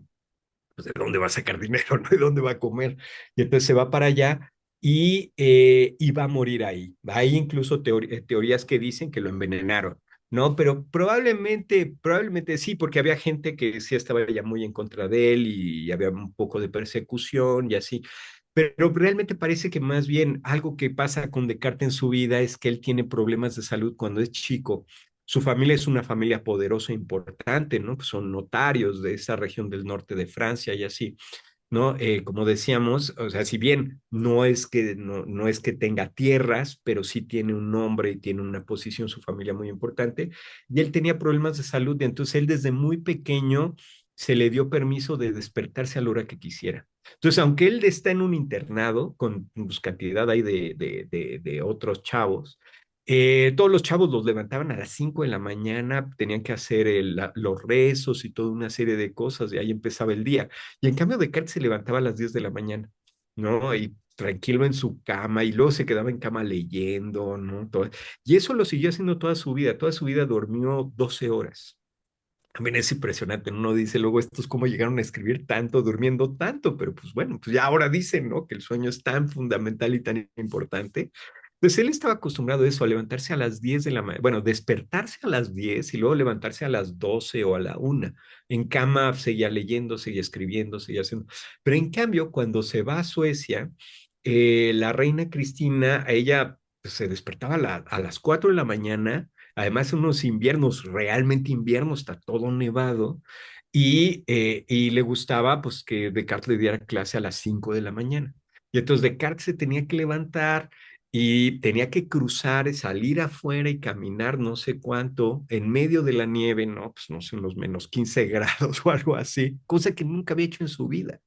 pues, ¿de dónde va a sacar dinero? ¿No? ¿De dónde va a comer? Y entonces se va para allá y va a morir ahí. Hay incluso teorías que dicen que lo envenenaron, ¿no? Pero probablemente sí, porque había gente que sí estaba ya muy en contra de él y había un poco de persecución y así. pero realmente parece que más bien algo que pasa con Descartes en su vida es que él tiene problemas de salud cuando es chico. Su familia es una familia poderosa e importante, ¿no? Pues son notarios de esa región del norte de Francia y así. ¿No? Como decíamos, o sea, si bien no es que tenga tierras, pero sí tiene un nombre y tiene una posición, su familia muy importante, y él tenía problemas de salud, y entonces él desde muy pequeño se le dio permiso de despertarse a la hora que quisiera. Entonces, aunque él está en un internado con pues, cantidad ahí de otros chavos, todos los chavos los levantaban a las 5 de la mañana, tenían que hacer los rezos y toda una serie de cosas, y ahí empezaba el día. Y en cambio Descartes se levantaba a las 10 de la mañana, ¿no? Y tranquilo en su cama, y luego se quedaba en cama leyendo, ¿no? Y eso lo siguió haciendo toda su vida durmió 12 horas. También es impresionante, ¿no? Uno dice luego estos cómo llegaron a escribir tanto, durmiendo tanto, pero pues bueno, pues ya ahora dicen, ¿no? Que el sueño es tan fundamental y tan importante. Pues él estaba acostumbrado a eso, a levantarse a las 10 de la mañana, bueno, despertarse a las 10 y luego levantarse a las 12 o a la 1. En cama seguía leyendo, seguía escribiendo, seguía haciendo. Pero en cambio, cuando se va a Suecia, la reina Cristina, a ella pues, se despertaba a las 4 de la mañana, además unos inviernos, realmente inviernos, está todo nevado, y le gustaba pues que Descartes le diera clase a las 5 de la mañana. Y entonces Descartes se tenía que levantar y tenía que cruzar, salir afuera y caminar no sé cuánto en medio de la nieve, no, pues no sé, unos menos 15 grados o algo así, cosa que nunca había hecho en su vida.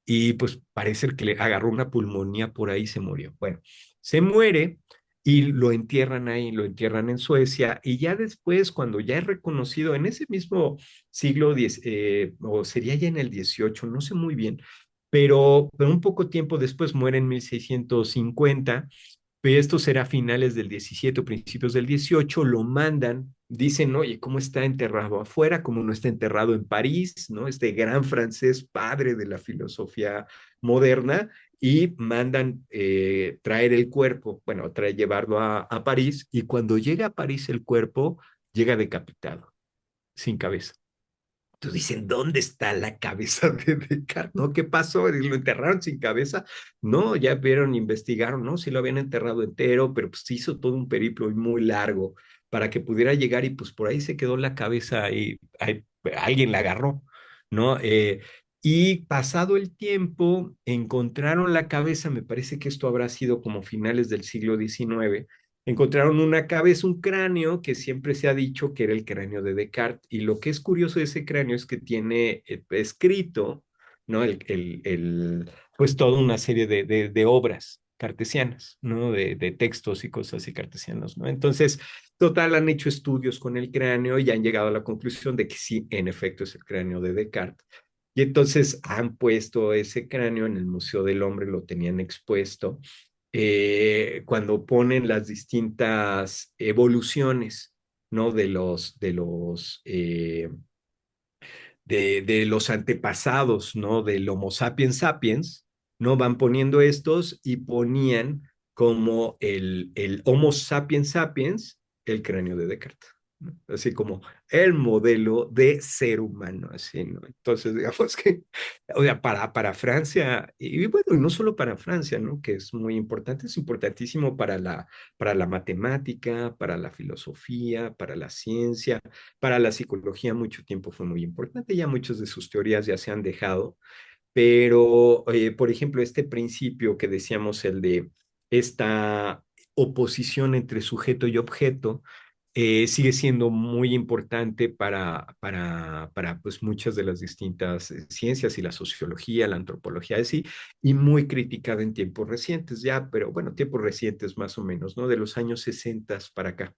Y pues parece que le agarró una pulmonía por ahí y se murió. Bueno, se muere y lo entierran ahí, lo entierran en Suecia, y ya después, cuando ya es reconocido en ese mismo siglo X, o sería ya en el 18, no sé muy bien, pero un poco tiempo después muere en 1650. Pero esto será finales del 17 o principios del 18, lo mandan, dicen, oye, ¿cómo está enterrado afuera? ¿Cómo no está enterrado en París? ¿No? Este gran francés, padre de la filosofía moderna, y mandan traer el cuerpo, bueno, llevarlo a París, y cuando llega a París el cuerpo, llega decapitado, sin cabeza. Entonces dicen, ¿dónde está la cabeza de Descartes? ¿No? ¿Qué pasó? ¿Y lo enterraron sin cabeza? No, ya vieron, investigaron, ¿no? Sí lo habían enterrado entero, pero pues hizo todo un periplo muy largo para que pudiera llegar, y pues por ahí se quedó la cabeza y alguien la agarró, ¿no? Y pasado el tiempo, encontraron la cabeza, me parece que esto habrá sido como finales del siglo XIX. Encontraron una cabeza, un cráneo que siempre se ha dicho que era el cráneo de Descartes. Y lo que es curioso de ese cráneo es que tiene escrito, ¿no? Pues toda una serie de obras cartesianas, ¿no? De textos y cosas así cartesianos, ¿no? Entonces, total, han hecho estudios con el cráneo y han llegado a la conclusión de que sí, en efecto, es el cráneo de Descartes. Y entonces han puesto ese cráneo en el Museo del Hombre, lo tenían expuesto, cuando ponen las distintas evoluciones, ¿no? De los antepasados, ¿no? Del Homo sapiens sapiens, ¿no? Van poniendo estos y ponían como el Homo sapiens sapiens el cráneo de Descartes, ¿no? Así como el modelo de ser humano, así, ¿no? Entonces, digamos que, o sea, para Francia, y bueno, y no solo para Francia, ¿no? Que es muy importante, es importantísimo para la matemática, para la filosofía, para la ciencia, para la psicología mucho tiempo fue muy importante, ya muchas de sus teorías ya se han dejado, pero por ejemplo, este principio que decíamos, el de esta oposición entre sujeto y objeto, sigue siendo muy importante para pues, muchas de las distintas ciencias y la sociología, la antropología, así, y muy criticada en tiempos recientes ya, pero bueno, tiempos recientes más o menos, ¿no? De los años 60 para acá.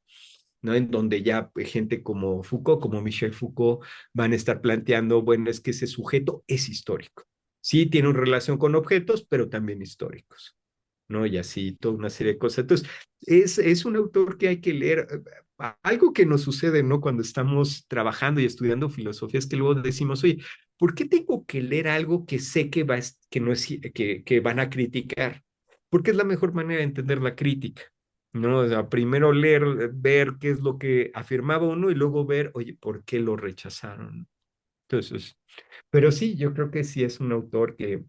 ¿No? En donde ya gente como Foucault, como Michel Foucault, van a estar planteando, bueno, es que ese sujeto es histórico. Sí, tiene una relación con objetos, pero también históricos, ¿no? Y así toda una serie de cosas. Entonces, es un autor que hay que leer. Algo que nos sucede, ¿no? Cuando estamos trabajando y estudiando filosofía es que luego decimos, oye, ¿por qué tengo que leer algo que sé que no es, que van a criticar? Porque es la mejor manera de entender la crítica. ¿No? O sea, primero leer, ver qué es lo que afirmaba uno y luego ver, oye, ¿por qué lo rechazaron? Entonces, pero sí, yo creo que sí es un autor que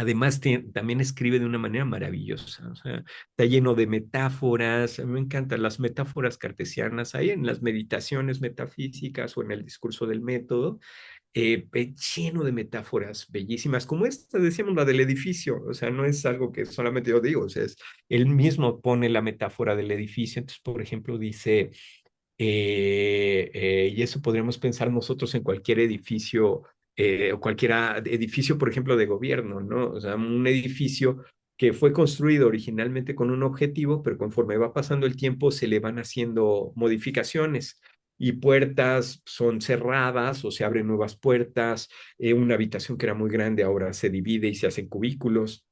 Además, también escribe de una manera maravillosa, o sea, está lleno de metáforas, a mí me encantan las metáforas cartesianas, ahí en las meditaciones metafísicas o en el discurso del método, lleno de metáforas bellísimas, como esta, decíamos, la del edificio, o sea, no es algo que solamente yo digo, o sea, él mismo pone la metáfora del edificio, entonces, por ejemplo, dice, y eso podríamos pensar nosotros en cualquier edificio, o cualquier edificio, por ejemplo, de gobierno, ¿no? O sea, un edificio que fue construido originalmente con un objetivo, pero conforme va pasando el tiempo se le van haciendo modificaciones y puertas son cerradas o se abren nuevas puertas, una habitación que era muy grande ahora se divide y se hacen cubículos.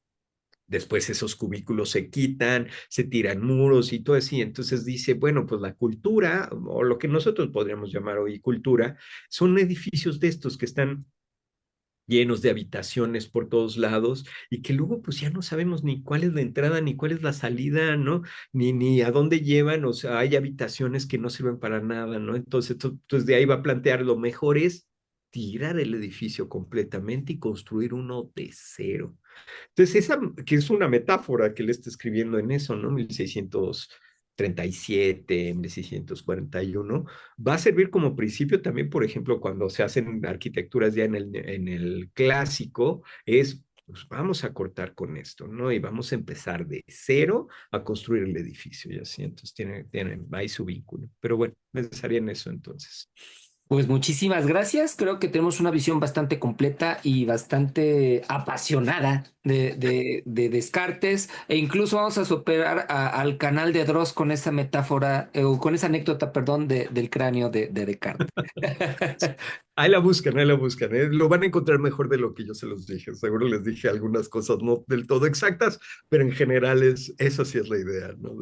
Después esos cubículos se quitan, se tiran muros y todo así. Entonces dice, bueno, pues la cultura, o lo que nosotros podríamos llamar hoy cultura, son edificios de estos que están llenos de habitaciones por todos lados y que luego pues ya no sabemos ni cuál es la entrada ni cuál es la salida, ¿no? Ni a dónde llevan, o sea, hay habitaciones que no sirven para nada, ¿no? Entonces de ahí va a plantear lo mejor es tirar el edificio completamente y construir uno de cero. Entonces, esa que es una metáfora que él está escribiendo en eso, ¿no? 1637, 1641, va a servir como principio también, por ejemplo, cuando se hacen arquitecturas ya en el clásico, es, pues vamos a cortar con esto, ¿no? Y vamos a empezar de cero a construir el edificio, y así, entonces tiene ahí su vínculo. Pero bueno, pensaría en eso entonces. Pues muchísimas gracias. Creo que tenemos una visión bastante completa y bastante apasionada de Descartes. E incluso vamos a superar al canal de Dross con esa metáfora, o con esa anécdota, perdón, del cráneo de Descartes. Ahí la buscan, ¿eh? Lo van a encontrar mejor de lo que yo se los dije. Seguro les dije algunas cosas no del todo exactas, pero en general eso sí es la idea, ¿no?